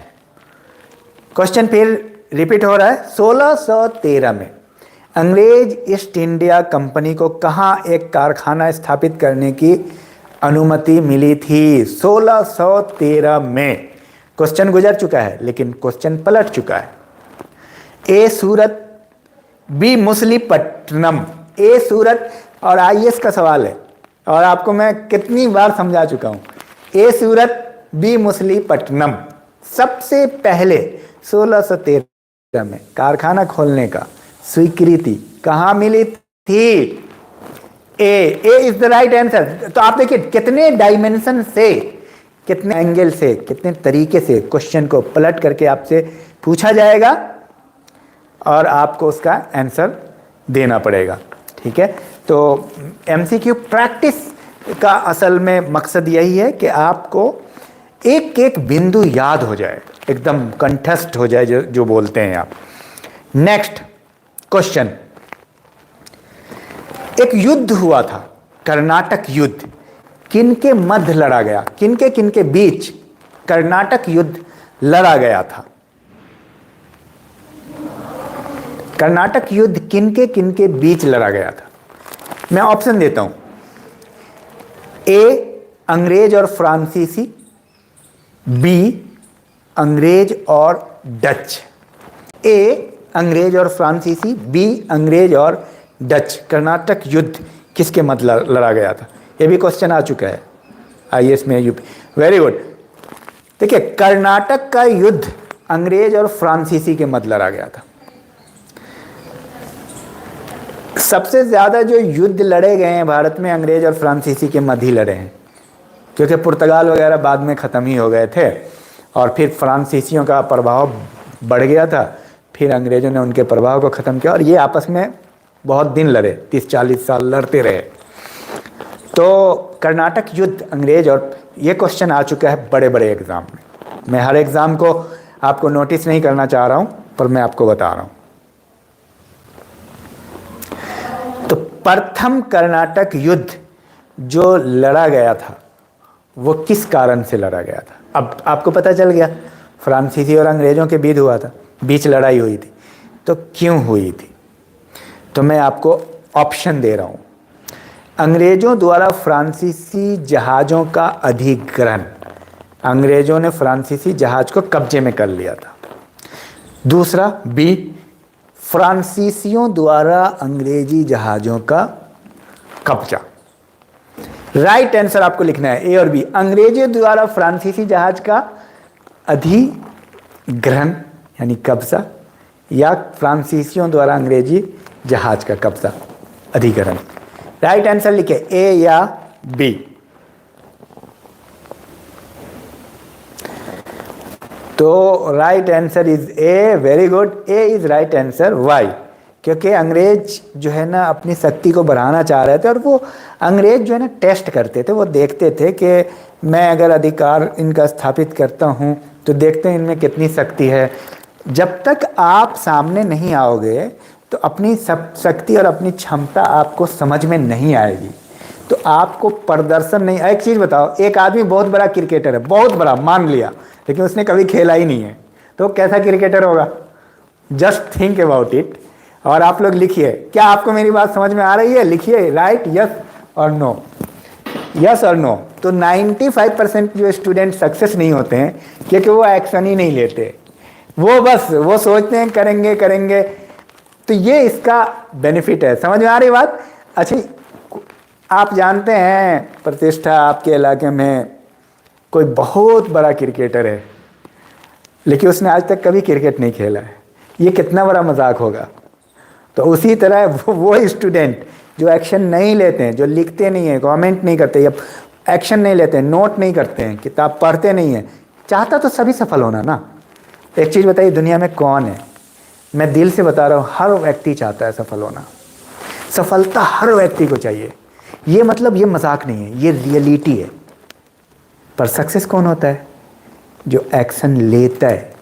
क्वेश्चन फिर रिपीट हो रहा है। 1613 में अंग्रेज ईस्ट इंडिया कंपनी को कहां एक कारखाना स्थापित करने की अनुमति मिली थी? 1613 में। क्वेश्चन गुजर चुका है लेकिन क्वेश्चन पलट चुका है। ए सूरत, बी मुसलीपट्टनम। ए सूरत, और आईएएस का सवाल है और आपको मैं कितनी बार समझा चुका हूं। ए सूरत, बी मुसलीपट्टनम। सबसे पहले 1613 में कारखाना खोलने का स्वीकृति कहां मिली थी? ए इज द राइट आंसर। तो आप देखिए कितने डायमेंशन से, कितने एंगल से, कितने तरीके से क्वेश्चन को पलट करके आपसे पूछा जाएगा और आपको उसका आंसर देना पड़ेगा, ठीक है। तो एमसीक्यू प्रैक्टिस का असल में मकसद यही है कि आपको एक एक बिंदु याद हो जाए, एकदम कंठस्थ हो जाए, जो बोलते हैं आप। नेक्स्ट क्वेश्चन, एक युद्ध हुआ था, कर्नाटक युद्ध। किनके मध्य लड़ा गया? किनके बीच? कर्नाटक युद्ध लड़ा गया था? कर्नाटक युद्ध किनके बीच लड़ा गया था? मैं ऑप्शन देता हूं। ए, अंग्रेज और फ्रांसीसी। बी, अंग्रेज और डच। ए, अंग्रेज और फ्रांसीसी। बी, अंग्रेज और डच। कर्नाटक युद्ध किसके मध्य लड़ा गया था? ये भी क्वेश्चन आ चुका है आईएएस में, यूपी। Very good. देखिए, कर्नाटक का युद्ध अंग्रेज और फ्रांसीसी के मध्य लड़ा गया था। सबसे ज्यादा जो युद्ध लड़े गए हैं भारत में, अंग्रेज और फ्रांसीसी के मध्य ही लड़े हैं, क्योंकि पुर्तगाल वगैरह बाद में ख़त्म ही हो गए थे और फिर फ्रांसीसियों का प्रभाव बढ़ गया था, फिर अंग्रेज़ों ने उनके प्रभाव को ख़त्म किया और ये आपस में बहुत दिन लड़े, 30-40 साल लड़ते रहे। तो कर्नाटक युद्ध अंग्रेज और, ये क्वेश्चन आ चुका है बड़े बड़े एग्ज़ाम में। मैं हर एग्ज़ाम को आपको नोटिस नहीं करना चाह रहा हूँ, पर मैं आपको बता रहा हूँ। तो प्रथम कर्नाटक युद्ध जो लड़ा गया था वो किस कारण से लड़ा गया था? अब आपको पता चल गया, फ्रांसीसी और अंग्रेज़ों के बीच हुआ था, बीच लड़ाई हुई थी। तो क्यों हुई थी? तो मैं आपको ऑप्शन दे रहा हूँ। अंग्रेज़ों द्वारा फ्रांसीसी जहाज़ों का अधिग्रहण, अंग्रेज़ों ने फ्रांसीसी जहाज़ को कब्जे में कर लिया था। दूसरा, बी, फ्रांसीसियों द्वारा अंग्रेजी जहाज़ों का कब्जा। राइट आंसर आपको लिखना है ए और बी, अंग्रेजों द्वारा फ्रांसीसी जहाज का अधिग्रहण यानी कब्जा, या फ्रांसीसियों द्वारा अंग्रेजी जहाज का कब्जा, अधिग्रहण। राइट आंसर लिखे, ए या बी। तो right answer is A. Very good, A is right answer. Why? क्योंकि अंग्रेज जो है ना अपनी शक्ति को बढ़ाना चाह रहे थे और वो अंग्रेज जो है ना टेस्ट करते थे, वो देखते थे कि मैं अगर अधिकार इनका स्थापित करता हूँ तो देखते हैं इनमें कितनी शक्ति है। जब तक आप सामने नहीं आओगे तो अपनी शक्ति और अपनी क्षमता आपको समझ में नहीं आएगी, तो आपको प्रदर्शन नहीं। एक चीज़ बताओ, एक आदमी बहुत बड़ा क्रिकेटर है, बहुत बड़ा मान लिया, लेकिन उसने कभी खेला ही नहीं है, तो कैसा क्रिकेटर होगा? Just think about it. और आप लोग लिखिए, क्या आपको मेरी बात समझ में आ रही है? लिखिए राइट, यस और नो, यस और नो। तो 95% जो स्टूडेंट सक्सेस नहीं होते हैं क्योंकि वो एक्शन ही नहीं लेते, वो सोचते हैं करेंगे करेंगे। तो ये इसका बेनिफिट है। समझ में आ रही बात? अच्छा, आप जानते हैं प्रतिष्ठा आपके इलाके में कोई बहुत बड़ा क्रिकेटर है, लेकिन उसने आज तक कभी क्रिकेट नहीं खेला है, ये कितना बड़ा मजाक होगा। तो उसी तरह वो स्टूडेंट जो एक्शन नहीं लेते हैं, जो लिखते नहीं हैं, कमेंट नहीं करते, या एक्शन नहीं लेते हैं, नोट नहीं करते हैं, किताब पढ़ते नहीं हैं, चाहता तो सभी सफल होना ना। एक चीज़ बताइए, दुनिया में कौन है, मैं दिल से बता रहा हूँ, हर व्यक्ति चाहता है सफल होना, सफलता हर व्यक्ति को चाहिए। ये मतलब ये मजाक नहीं है, ये रियलिटी है। पर सक्सेस कौन होता है? जो एक्शन लेता है,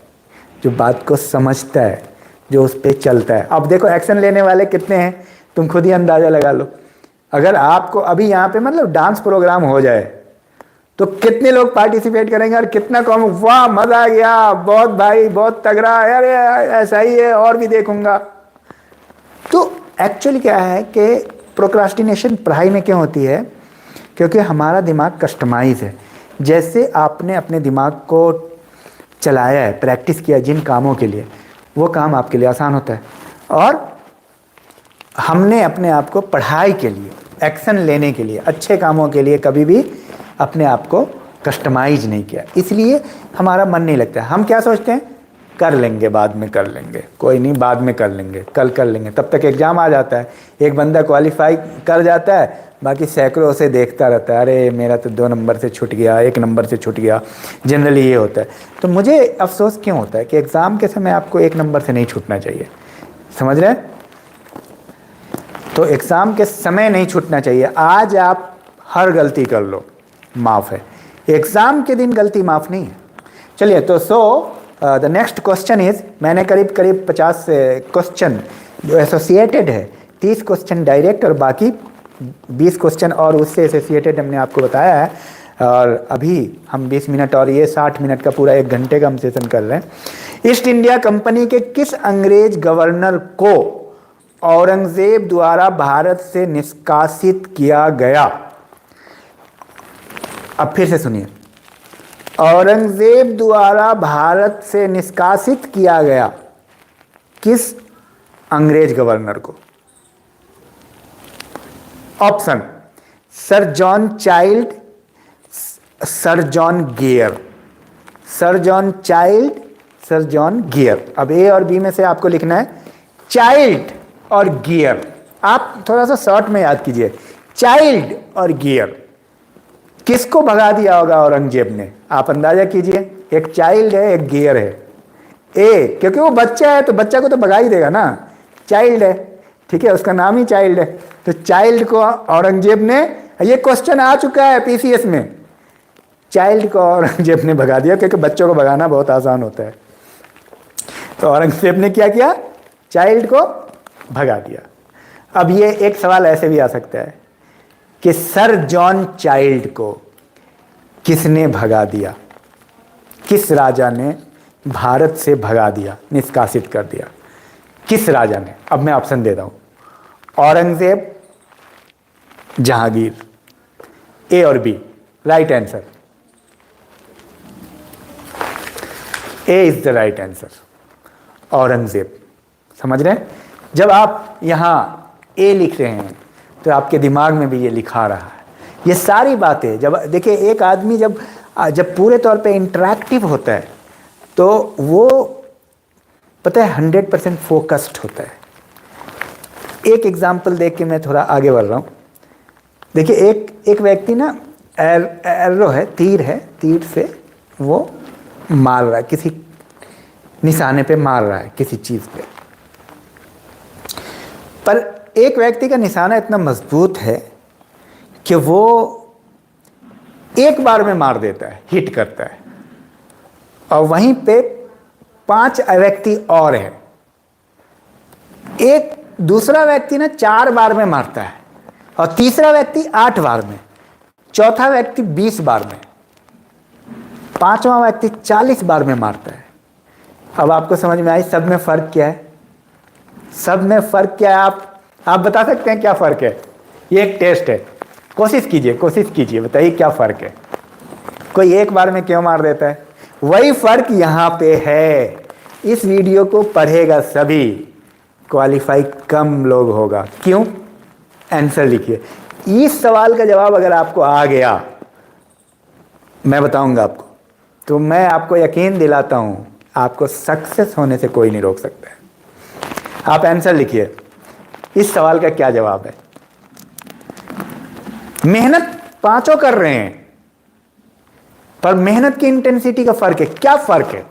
जो बात को समझता है, जो उस पर चलता है। अब देखो एक्शन लेने वाले कितने हैं, तुम खुद ही अंदाज़ा लगा लो। अगर आपको अभी यहाँ पे मतलब डांस प्रोग्राम हो जाए तो कितने लोग पार्टिसिपेट करेंगे और कितना कम, वाह मज़ा आ गया, बहुत भाई बहुत तगड़ा, अरे ऐसा ही है और भी देखूंगा। तो एक्चुअली क्या है कि प्रोक्रास्टिनेशन पढ़ाई में क्यों होती है? क्योंकि हमारा दिमाग कस्टमाइज है। जैसे आपने अपने दिमाग को चलाया है, प्रैक्टिस किया जिन कामों के लिए, वो काम आपके लिए आसान होता है। और हमने अपने आप को पढ़ाई के लिए, एक्शन लेने के लिए, अच्छे कामों के लिए कभी भी अपने आप को कस्टमाइज नहीं किया, इसलिए हमारा मन नहीं लगता। हम क्या सोचते हैं, कर लेंगे, बाद में कर लेंगे, कोई नहीं बाद में कर लेंगे, कल कर लेंगे। तब तक एग्ज़ाम आ जाता है, एक बंदा क्वालिफाई कर जाता है, बाकी सैकड़ों से देखता रहता है, अरे मेरा तो 2 नंबर से छूट गया, 1 नंबर से छूट गया। जनरली ये होता है। तो मुझे अफसोस क्यों होता है कि एग्ज़ाम के समय आपको 1 नंबर से नहीं छूटना चाहिए, समझ रहे हैं? तो एग्ज़ाम के समय नहीं छूटना चाहिए। आज आप हर गलती कर लो, माफ़ है, एग्ज़ाम के दिन गलती माफ़ नहीं है। चलिए, तो द नेक्स्ट क्वेश्चन इज़, मैंने करीब 50 क्वेश्चन जो एसोसिएटेड है, 30 क्वेश्चन डायरेक्ट और बाकी 20 क्वेश्चन और उससे एसोसिएटेड हमने आपको बताया है। और अभी हम 20 मिनट और ये 60 मिनट का पूरा 1 घंटे का हम सेशन कर रहे हैं। ईस्ट इंडिया कंपनी के किस अंग्रेज गवर्नर को औरंगजेब द्वारा भारत से निष्कासित किया गया? अब फिर से सुनिए, औरंगजेब द्वारा भारत से निष्कासित किया गया किस अंग्रेज गवर्नर को? Option, sir John child, sir John gear, sir John child, sir John gear. अब ए और बी में से आपको लिखना है चाइल्ड और गियर। आप थोड़ा सा शॉर्ट में याद कीजिए, चाइल्ड और गियर। किसको भगा दिया होगा औरंगजेब ने? आप अंदाजा कीजिए, एक चाइल्ड है, एक गियर है। ए, क्योंकि वो बच्चा है तो बच्चा को तो भगा ही देगा ना, चाइल्ड है, ठीक है, उसका नाम ही चाइल्ड है। तो चाइल्ड को औरंगजेब ने, ये क्वेश्चन आ चुका है पीसीएस में, चाइल्ड को औरंगजेब ने भगा दिया, क्योंकि बच्चों को भगाना बहुत आसान होता है। तो औरंगजेब ने क्या किया? चाइल्ड को भगा दिया। अब ये एक सवाल ऐसे भी आ सकता है कि सर जॉन चाइल्ड को किसने भगा दिया? किस राजा ने भारत से भगा दिया, निष्कासित कर दिया? किस राजा ने? अब मैं ऑप्शन देता हूं, औरंगजेब, जहांगीर। ए और B, right answer. A is the right answer, Aurangzeb. समझ रहे हैं? जब आप यहां ए लिख रहे हैं तो आपके दिमाग में भी ये लिखा रहा है। ये सारी बातें जब देखिए, एक आदमी जब पूरे तौर पे इंटरैक्टिव होता है तो वो पता है 100% फोकस्ड होता है। एक एग्जाम्पल देख के मैं थोड़ा आगे बढ़ रहा हूँ। देखिए, एक व्यक्ति ना एरो है, तीर है, तीर से वो मार रहा है, किसी निशाने पे मार रहा है, किसी चीज़ पे। पर एक व्यक्ति का निशाना इतना मजबूत है कि वो एक बार में मार देता है, हिट करता है, और वहीं पे 5 व्यक्ति और हैं। एक दूसरा व्यक्ति ना 4 बार में मारता है, और तीसरा व्यक्ति 8 बार में, चौथा व्यक्ति 20 बार में, 5वां व्यक्ति 40 बार में मारता है। अब आपको समझ में आई सब में फर्क क्या है? सब में फर्क क्या है? आप बता सकते हैं क्या फर्क है? ये एक टेस्ट है, कोशिश कीजिए, बताइए क्या फर्क है? कोई एक बार में क्यों मार देता है? वही फर्क यहां पे है। इस वीडियो को पढ़ेगा सभी, क्वालिफाई कम लोग होगा। क्यों? आंसर लिखिए। इस सवाल का जवाब अगर आपको आ गया, मैं बताऊंगा आपको, तो मैं आपको यकीन दिलाता हूं, आपको सक्सेस होने से कोई नहीं रोक सकता है। आप आंसर लिखिए, इस सवाल का क्या जवाब है? मेहनत पांचों कर रहे हैं, पर मेहनत की इंटेंसिटी का फर्क है। क्या फर्क है?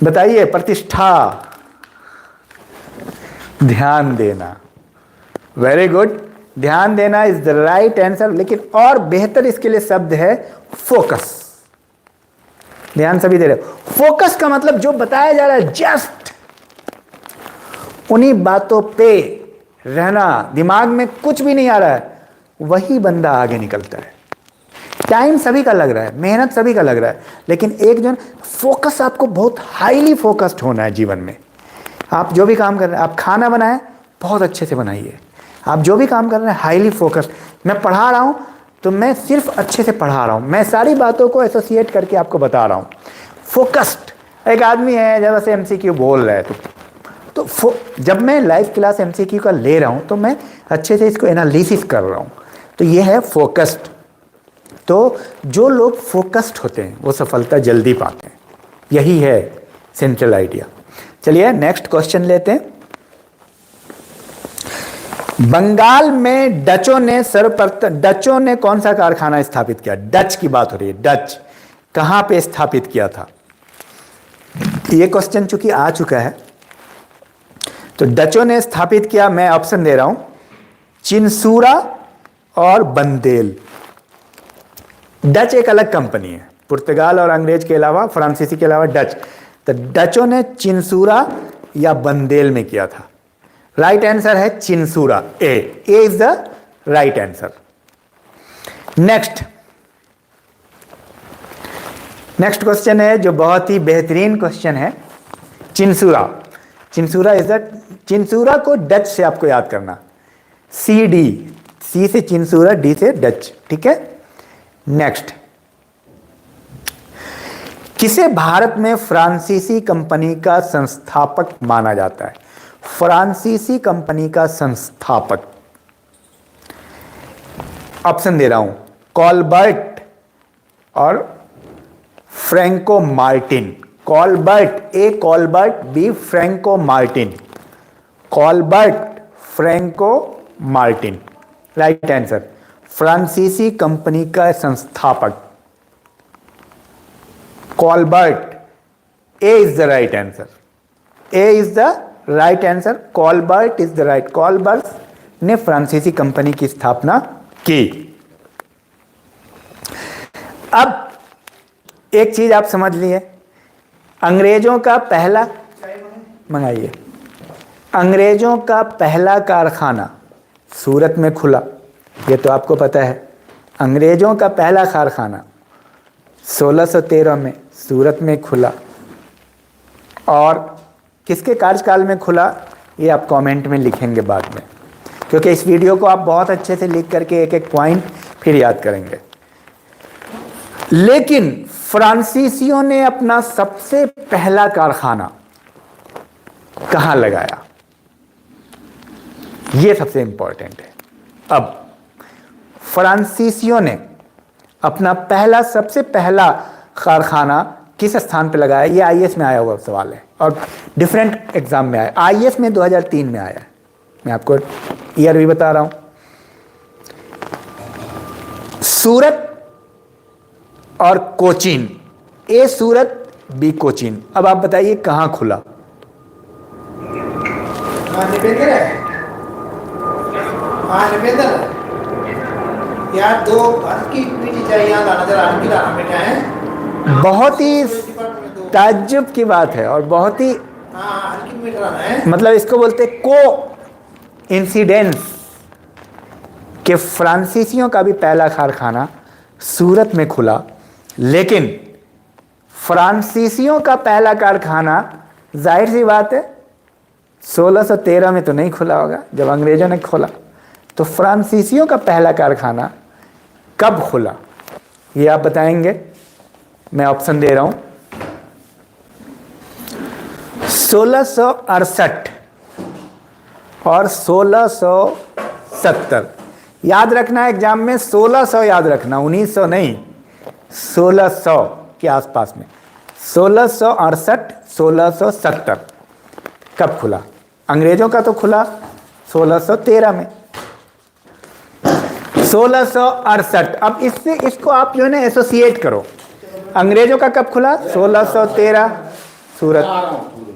बताइए। प्रतिष्ठा, ध्यान देना। वेरी गुड, ध्यान देना इज द राइट आंसर। लेकिन और बेहतर इसके लिए शब्द है फोकस। ध्यान सभी दे रहे हो? फोकस का मतलब जो बताया जा रहा है जस्ट उन्हीं बातों पे रहना, दिमाग में कुछ भी नहीं आ रहा है, वही बंदा आगे निकलता है। टाइम सभी का लग रहा है, मेहनत सभी का लग रहा है, लेकिन एक जो फोकस, आपको बहुत हाईली फोकस्ड होना है जीवन में। आप जो भी काम कर रहे हैं, आप खाना बनाएं बहुत अच्छे से बनाइए, आप जो भी काम कर रहे हैं हाईली फोकस्ड। मैं पढ़ा रहा हूं तो मैं सिर्फ अच्छे से पढ़ा रहा हूं, मैं सारी बातों को एसोसिएट करके आपको बता रहा हूं। फोकस्ड। एक आदमी है जब से एमसीक्यू बोल रहा है तो जब मैं लाइव क्लास एमसीक्यू का ले रहा हूं तो मैं अच्छे से इसको एनालिसिस कर रहा हूं, तो ये है फोकस्ड। तो जो लोग फोकस्ड होते हैं वो सफलता जल्दी पाते हैं, यही है सेंट्रल आइडिया। चलिए नेक्स्ट क्वेश्चन लेते हैं। बंगाल में डचों ने कौन सा कारखाना स्थापित किया? डच की बात हो रही है, डच कहां पे स्थापित किया था? ये क्वेश्चन चूंकि आ चुका है, तो डचों ने स्थापित किया, मैं ऑप्शन दे रहा हूं, चिंसूरा और बंदेल। डच एक अलग कंपनी है, पुर्तगाल और अंग्रेज के अलावा, फ्रांसीसी के अलावा डच। तो डचों ने चिंसूरा या बंदेल में किया था। राइट आंसर है Chinsurah, A is the right answer. Next question है जो बहुत ही बेहतरीन क्वेश्चन है। चिंसूरा चिंसूरा को डच से आपको याद करना, सी से चिंसूरा, डी से डच, ठीक है। नेक्स्ट, किसे भारत में फ्रांसीसी कंपनी का संस्थापक माना जाता है? फ्रांसीसी कंपनी का संस्थापक, ऑप्शन दे रहा हूं, कॉलबर्ट और Francois Martin. Colbert, A Colbert, B Francois Martin. Colbert, Francois Martin, right answer. फ्रांसीसी कंपनी का संस्थापक Colbert, A is the right answer. A is the right answer, Colbert is the right. Colbert ने फ्रांसीसी कंपनी की स्थापना की। अब एक चीज आप समझ लिए, अंग्रेजों का पहला, मंगाइए, अंग्रेजों का पहला कारखाना सूरत में खुला, ये तो आपको पता है। अंग्रेजों का पहला कारखाना 1613 में सूरत में खुला, और किसके कार्यकाल में खुला ये आप कमेंट में लिखेंगे बाद में, क्योंकि इस वीडियो को आप बहुत अच्छे से लिख करके एक एक पॉइंट फिर याद करेंगे। लेकिन फ्रांसीसियों ने अपना सबसे पहला कारखाना कहां लगाया, यह सबसे इंपॉर्टेंट है। अब फ्रांसीसियों ने अपना सबसे पहला कारखाना किस स्थान पे लगाया, ये आईएएस में आया हुआ सवाल है और डिफरेंट एग्जाम में आया। आईएएस में 2003 में आया है, मैं आपको ईयर भी बता रहा हूं। सूरत और कोचीन, ए सूरत, बी कोचीन। अब आप बताइए कहां खुला? यार दो की चाहिए, बेटा है। बहुत ही ताज्जुब की बात है और बहुत ही मतलब इसको बोलते को इंसिडेंस कि फ्रांसीसियों का भी पहला कारखाना सूरत में खुला, लेकिन फ्रांसीसियों का पहला कारखाना जाहिर सी बात है 1613 में तो नहीं खुला होगा जब अंग्रेजों ने खोला। तो फ्रांसीसियों का पहला कारखाना कब खुला ये आप बताएंगे। मैं ऑप्शन दे रहा हूं, 1668 और 1670। याद रखना एग्जाम में 1600 याद रखना, 1900 नहीं, 1600 के आसपास में। 1668 1670 कब खुला? अंग्रेजों का तो खुला 1613 में, 1668। अब इसको आप जो है ना एसोसिएट करो, अंग्रेजों का कब खुला? 1613 सूरत,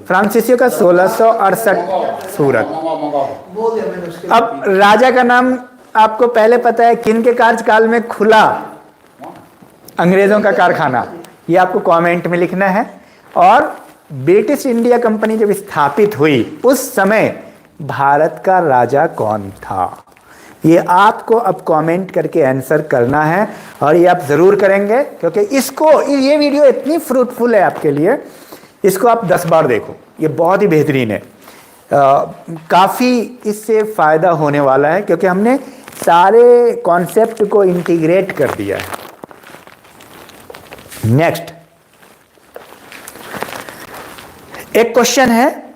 फ्रांसीसियों का 1668 सूरत। अब राजा का नाम आपको पहले पता है, किन के कार्यकाल में खुला अंग्रेजों का कारखाना, ये आपको कमेंट में लिखना है। और ब्रिटिश इंडिया कंपनी जब स्थापित हुई उस समय भारत का राजा कौन था, ये आपको अब कमेंट करके आंसर करना है, और ये आप जरूर करेंगे क्योंकि ये वीडियो इतनी फ्रूटफुल है आपके लिए, इसको आप 10 बार देखो, ये बहुत ही बेहतरीन है। काफ़ी इससे फ़ायदा होने वाला है क्योंकि हमने सारे कॉन्सेप्ट को इंटीग्रेट कर दिया है। नेक्स्ट एक क्वेश्चन है,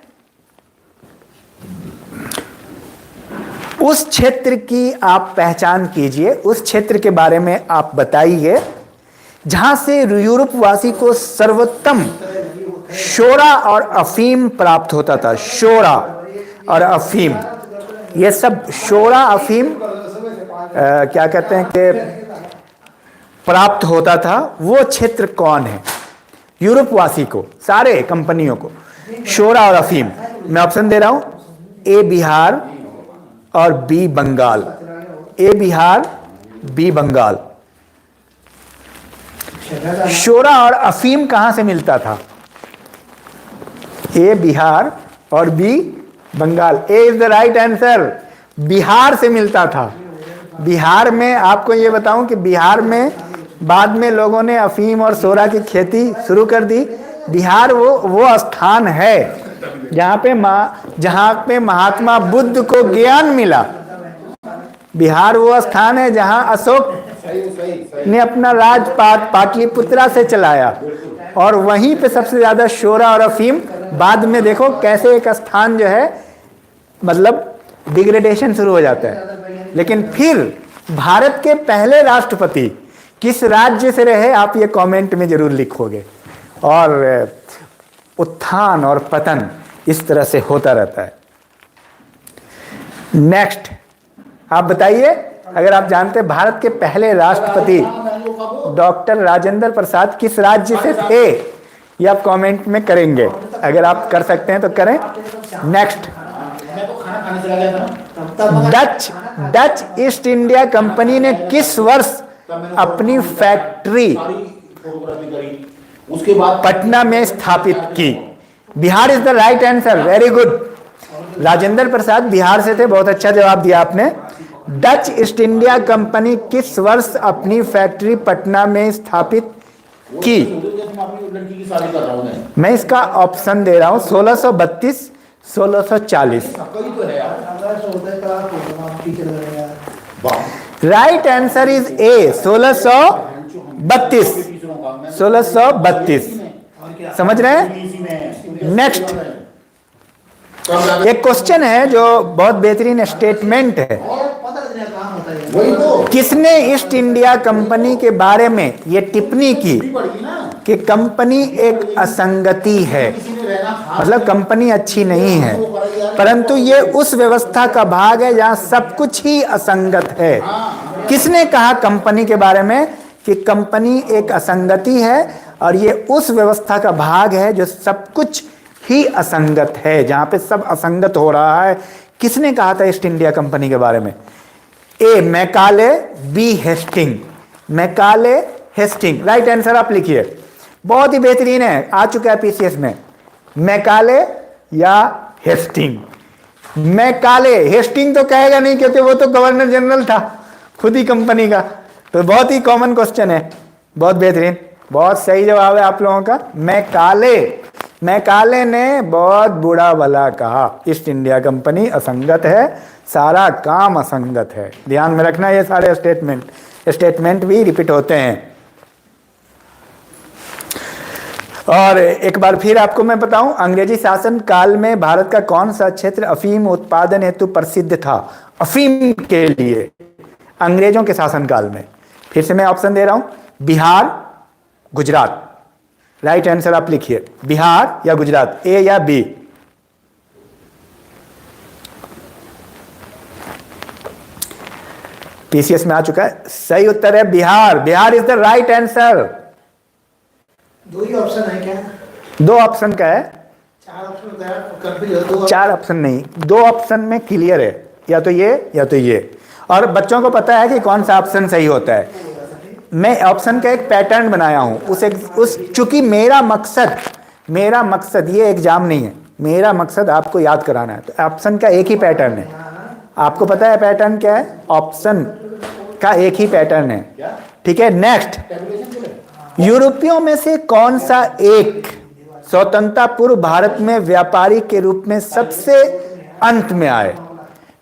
उस क्षेत्र की आप पहचान कीजिए, उस क्षेत्र के बारे में आप बताइए जहां से यूरोपवासी को सर्वोत्तम शोरा और अफीम प्राप्त होता था। शोरा और अफीम, ये सब शोरा अफीम क्या कहते हैं कि प्राप्त होता था, वो क्षेत्र कौन है? यूरोपवासी को, सारे कंपनियों को शोरा और अफीम। मैं ऑप्शन दे रहा हूं, ए बिहार और B Bengal. A Bihar, B Bengal. शोरा और अफीम कहां से मिलता था? ए बिहार और B Bengal, A is the right answer. Bihar से मिलता था। बिहार में आपको ये बताऊं कि बिहार में बाद में लोगों ने अफीम और सोरा की खेती शुरू कर दी। बिहार वो स्थान है जहाँ पे महात्मा बुद्ध को ज्ञान मिला। बिहार वो स्थान है जहाँ अशोक ने अपना राजपाट पाटलिपुत्रा से चलाया, और वहीं पे सबसे ज्यादा शोरा और अफीम। बाद में देखो कैसे एक स्थान जो है मतलब डिग्रेडेशन शुरू हो जाता है। लेकिन फिर भारत के पहले राष्ट्रपति किस राज्य से रहे, आप ये कमेंट में जरूर लिखोगे। और उत्थान और पतन इस तरह से होता रहता है। नेक्स्ट आप बताइए, अगर आप जानते हैं भारत के पहले राष्ट्रपति डॉक्टर राजेंद्र प्रसाद किस राज्य से थे, ये आप कमेंट में करेंगे। अगर आप कर सकते हैं तो करें। Next, Dutch east India company ने किस वर्ष अपनी फैक्ट्री उसके बाद पटना में स्थापित की? Bihar is the right answer, very good. Rajendra Prasad Bihar से थे, बहुत अच्छा जवाब दिया आपने। डच ईस्ट इंडिया कंपनी किस वर्ष अपनी फैक्ट्री पटना में स्थापित की? लड़की की शादी कर रहा हूं मैं इसका ऑप्शन दे रहा हूं 1632, 1640। राइट आंसर इज ए 1632, 1632। समझ रहे हैं? नेक्स्ट एक क्वेश्चन है जो बहुत बेहतरीन स्टेटमेंट है। किसने ईस्ट इंडिया कंपनी के बारे में ये टिप्पणी की कि कंपनी एक असंगति है, मतलब कंपनी अच्छी नहीं है, परंतु ये उस व्यवस्था का भाग है जहां सब कुछ ही असंगत है। किसने कहा कंपनी के बारे में कि कंपनी एक असंगति है और ये उस व्यवस्था का भाग है जो सब कुछ ही असंगत है, जहां पे सब असंगत हो रहा है? किसने कहा था ईस्ट इंडिया कंपनी के बारे में? A Macaulay, B Hastings. Macaulay, Hastings, right answer आप लिखिए। बहुत ही बेहतरीन है, आ चुका है पीसीएस में। मैकाले या हेस्टिंग? मैकाले, हेस्टिंग तो कहेगा नहीं क्योंकि वो तो गवर्नर जनरल था खुद ही कंपनी का। तो बहुत ही कॉमन क्वेश्चन है, बहुत बेहतरीन, बहुत सही जवाब है आप लोगों का। मैकाले, मैकाले ने बहुत बुरा भला कहा ईस्ट इंडिया कंपनी असंगत है, सारा काम असंगत है। ध्यान में रखना, ये सारे स्टेटमेंट भी रिपीट होते हैं। और एक बार फिर आपको मैं बताऊं, अंग्रेजी शासन काल में भारत का कौन सा क्षेत्र अफीम उत्पादन हेतु प्रसिद्ध था? अफीम के लिए अंग्रेजों के शासन काल में। फिर से मैं ऑप्शन दे रहा हूं, बिहार, गुजरात। राइट आंसर आप लिखिए, बिहार या गुजरात, ए या बी? पीसीएस में आ चुका है, सही उत्तर है Bihar. Bihar is the right answer. दो ही ऑप्शन है क्या? दो ऑप्शन का है, चार ऑप्शन होता है, कंफ्यूज हो। दो चार ऑप्शन नहीं, दो ऑप्शन में क्लियर है, या तो ये या तो ये। और बच्चों को पता है कि कौन सा ऑप्शन सही होता है। मैं ऑप्शन का एक पैटर्न बनाया हूं। चूंकि मेरा मकसद ये एग्जाम नहीं है, मेरा मकसद आपको याद कराना है, तो ऑप्शन का एक ही पैटर्न है। आपको पता है पैटर्न क्या है? ऑप्शन का एक ही पैटर्न है, ठीक है। नेक्स्ट, यूरोपियों में से कौन सा एक स्वतंत्रता पूर्व भारत में व्यापारी के रूप में सबसे अंत में आए?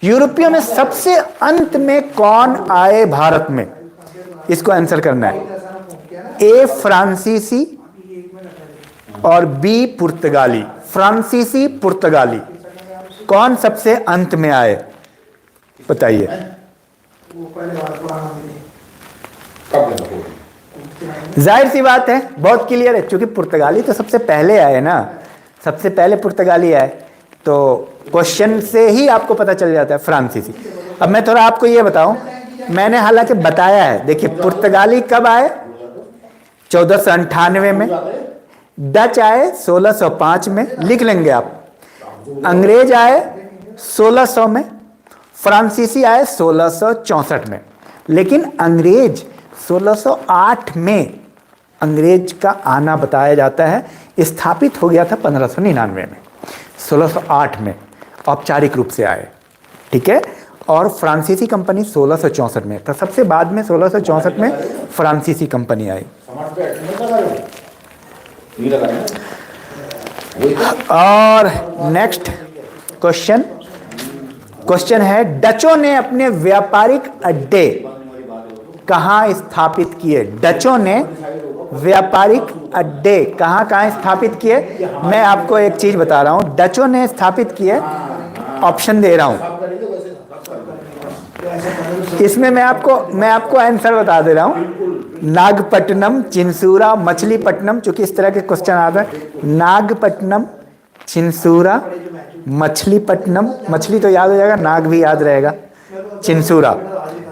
यूरोपियों में सबसे अंत में कौन आए भारत में? इसको आंसर करना है। ए फ्रांसीसी और बी पुर्तगाली। फ्रांसीसी, पुर्तगाली, कौन सबसे अंत में आए बताइए? जाहिर सी बात है, बहुत क्लियर है, क्योंकि पुर्तगाली तो सबसे पहले आए ना, सबसे पहले पुर्तगाली आए, तो क्वेश्चन से ही आपको पता चल जाता है फ्रांसीसी। अब मैं थोड़ा आपको ये बताऊं, मैंने हालांकि बताया है। देखिए, पुर्तगाली कब आए? 1498 में। डच आए 1605 में, लिख लेंगे आप। अंग्रेज आए 1600 में, फ्रांसीसी आए 1664 में। लेकिन अंग्रेज 1608 में अंग्रेज का आना बताया जाता है, स्थापित हो गया था 1599 में, 1608 में। औपचारिक रूप से आए, ठीक है। और फ्रांसीसी कंपनी 1664 में, तो सबसे बाद में 1664 में फ्रांसीसी कंपनी आई। समाज पे अटेंडेंस लगा रहे हो? नहीं लगा रहे हैं। वही तो। और नेक्स्ट क्वेश्चन है, डचों ने अपने व्यापारिक अड्डे कहाँ स्थापित किए? डचों ने व्यापारिक अड्डे कहाँ कहाँ स्थापित किए? मैं आपको एक चीज बता रहा हूं, डचों ने स्थापित किए, ऑप्शन दे रहा हूं, इसमें मैं आपको आंसर बता दे रहा हूं। नागपट्टनम, चिंसूरा, मछलीपट्टनम, चूंकि इस तरह के क्वेश्चन आता है। नागपट्टनम, चिंसूरा, मछलीपट्टनम, मछली तो याद हो जाएगा, नाग भी याद रहेगा, चिंसूरा,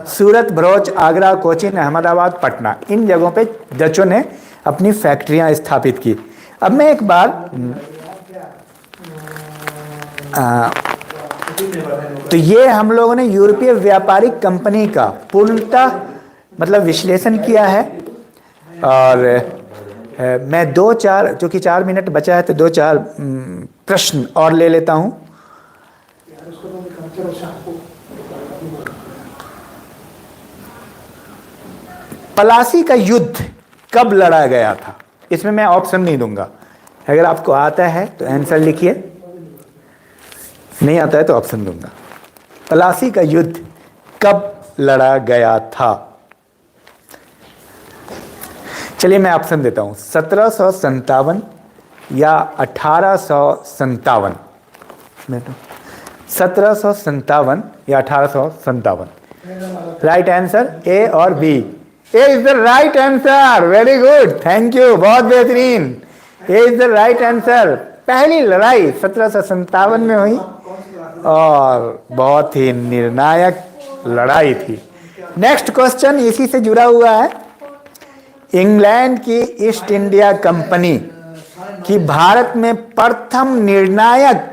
सूरत, भरूच, आगरा, कोचीन, अहमदाबाद, पटना, इन जगहों पे डचों ने अपनी फैक्ट्रियां स्थापित की। अब मैं एक बार तो ये हम लोगों ने यूरोपीय व्यापारिक कंपनी का पूर्णतः मतलब विश्लेषण किया है। और मैं 2-4, चूँकि 4 मिनट बचा है तो 2-4 प्रश्न और ले लेता हूँ। पलासी का युद्ध कब लड़ा गया था? इसमें मैं ऑप्शन नहीं दूंगा, अगर आपको आता है तो आंसर लिखिए, नहीं आता है तो ऑप्शन दूंगा। पलासी का युद्ध कब लड़ा गया था? चलिए मैं ऑप्शन देता हूं, 1757 या 1857। 1757 या 1857। राइट आंसर ए और B. A is the right answer, very good, thank you, बहुत बेहतरीन। A is the right answer. पहली लड़ाई 1757 में हुई और बहुत ही निर्णायक लड़ाई थी। नेक्स्ट क्वेश्चन इसी से जुड़ा हुआ है। इंग्लैंड की ईस्ट इंडिया कंपनी की भारत में प्रथम निर्णायक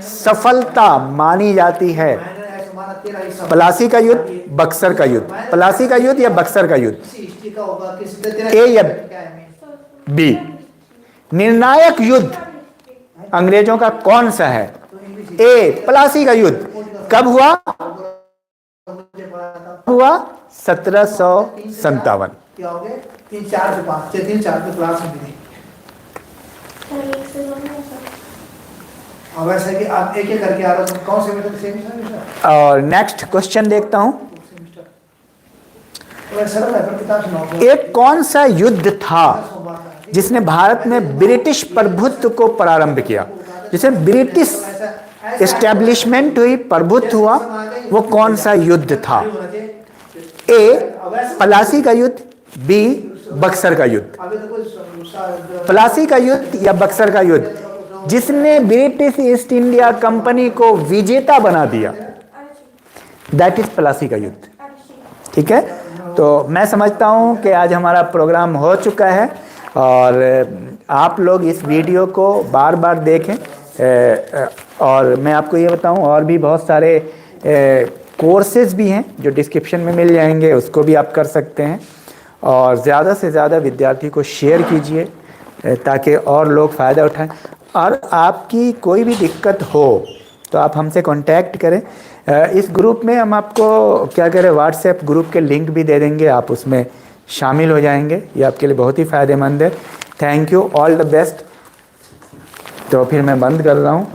सफलता मानी जाती है? पलासी का युद्ध, बक्सर का युद्ध, पलासी का युद्ध या बक्सर का युद्ध? ए या बी? निर्णायक युद्ध अंग्रेजों का कौन सा है? ए पलासी का युद्ध। कब हुआ? 1757। क्या हो गए? 3-4 से 5, 3-4 पे क्लास में मिली। अब ऐसा कि आप एक एक करके आ रहे हो, कौन से सेमेस्टर? और नेक्स्ट क्वेश्चन देखता हूं। सरल है पर किताब सुनाओ। एक कौन सा युद्ध था जिसने भारत में ब्रिटिश प्रभुत्व को प्रारंभ किया? जिसे ब्रिटिश एस्टेब्लिशमेंट हुई, प्रभुत्व हुआ, वो कौन सा युद्ध था? ए पलासी का युद्ध, बी बक्सर का युद्ध। पलासी का युद्ध या बक्सर का युद्ध जिसने ब्रिटिश ईस्ट इंडिया कंपनी को विजेता बना दिया, दैट इज पलासी का युद्ध, ठीक है। तो मैं समझता हूं कि आज हमारा प्रोग्राम हो चुका है और आप लोग इस वीडियो को बार बार देखें। और मैं आपको ये बताऊं, और भी बहुत सारे कोर्सेज भी हैं जो डिस्क्रिप्शन में मिल जाएंगे, उसको भी आप कर सकते हैं। और ज़्यादा से ज़्यादा विद्यार्थी को शेयर कीजिए ताकि और लोग फ़ायदा उठाएं। और आपकी कोई भी दिक्कत हो तो आप हमसे कांटेक्ट करें। इस ग्रुप में हम आपको क्या करें, व्हाट्सएप ग्रुप के लिंक भी दे देंगे, आप उसमें शामिल हो जाएंगे, ये आपके लिए बहुत ही फ़ायदेमंद है। Thank you, all the best. तो फिर मैं बंद कर रहा हूँ।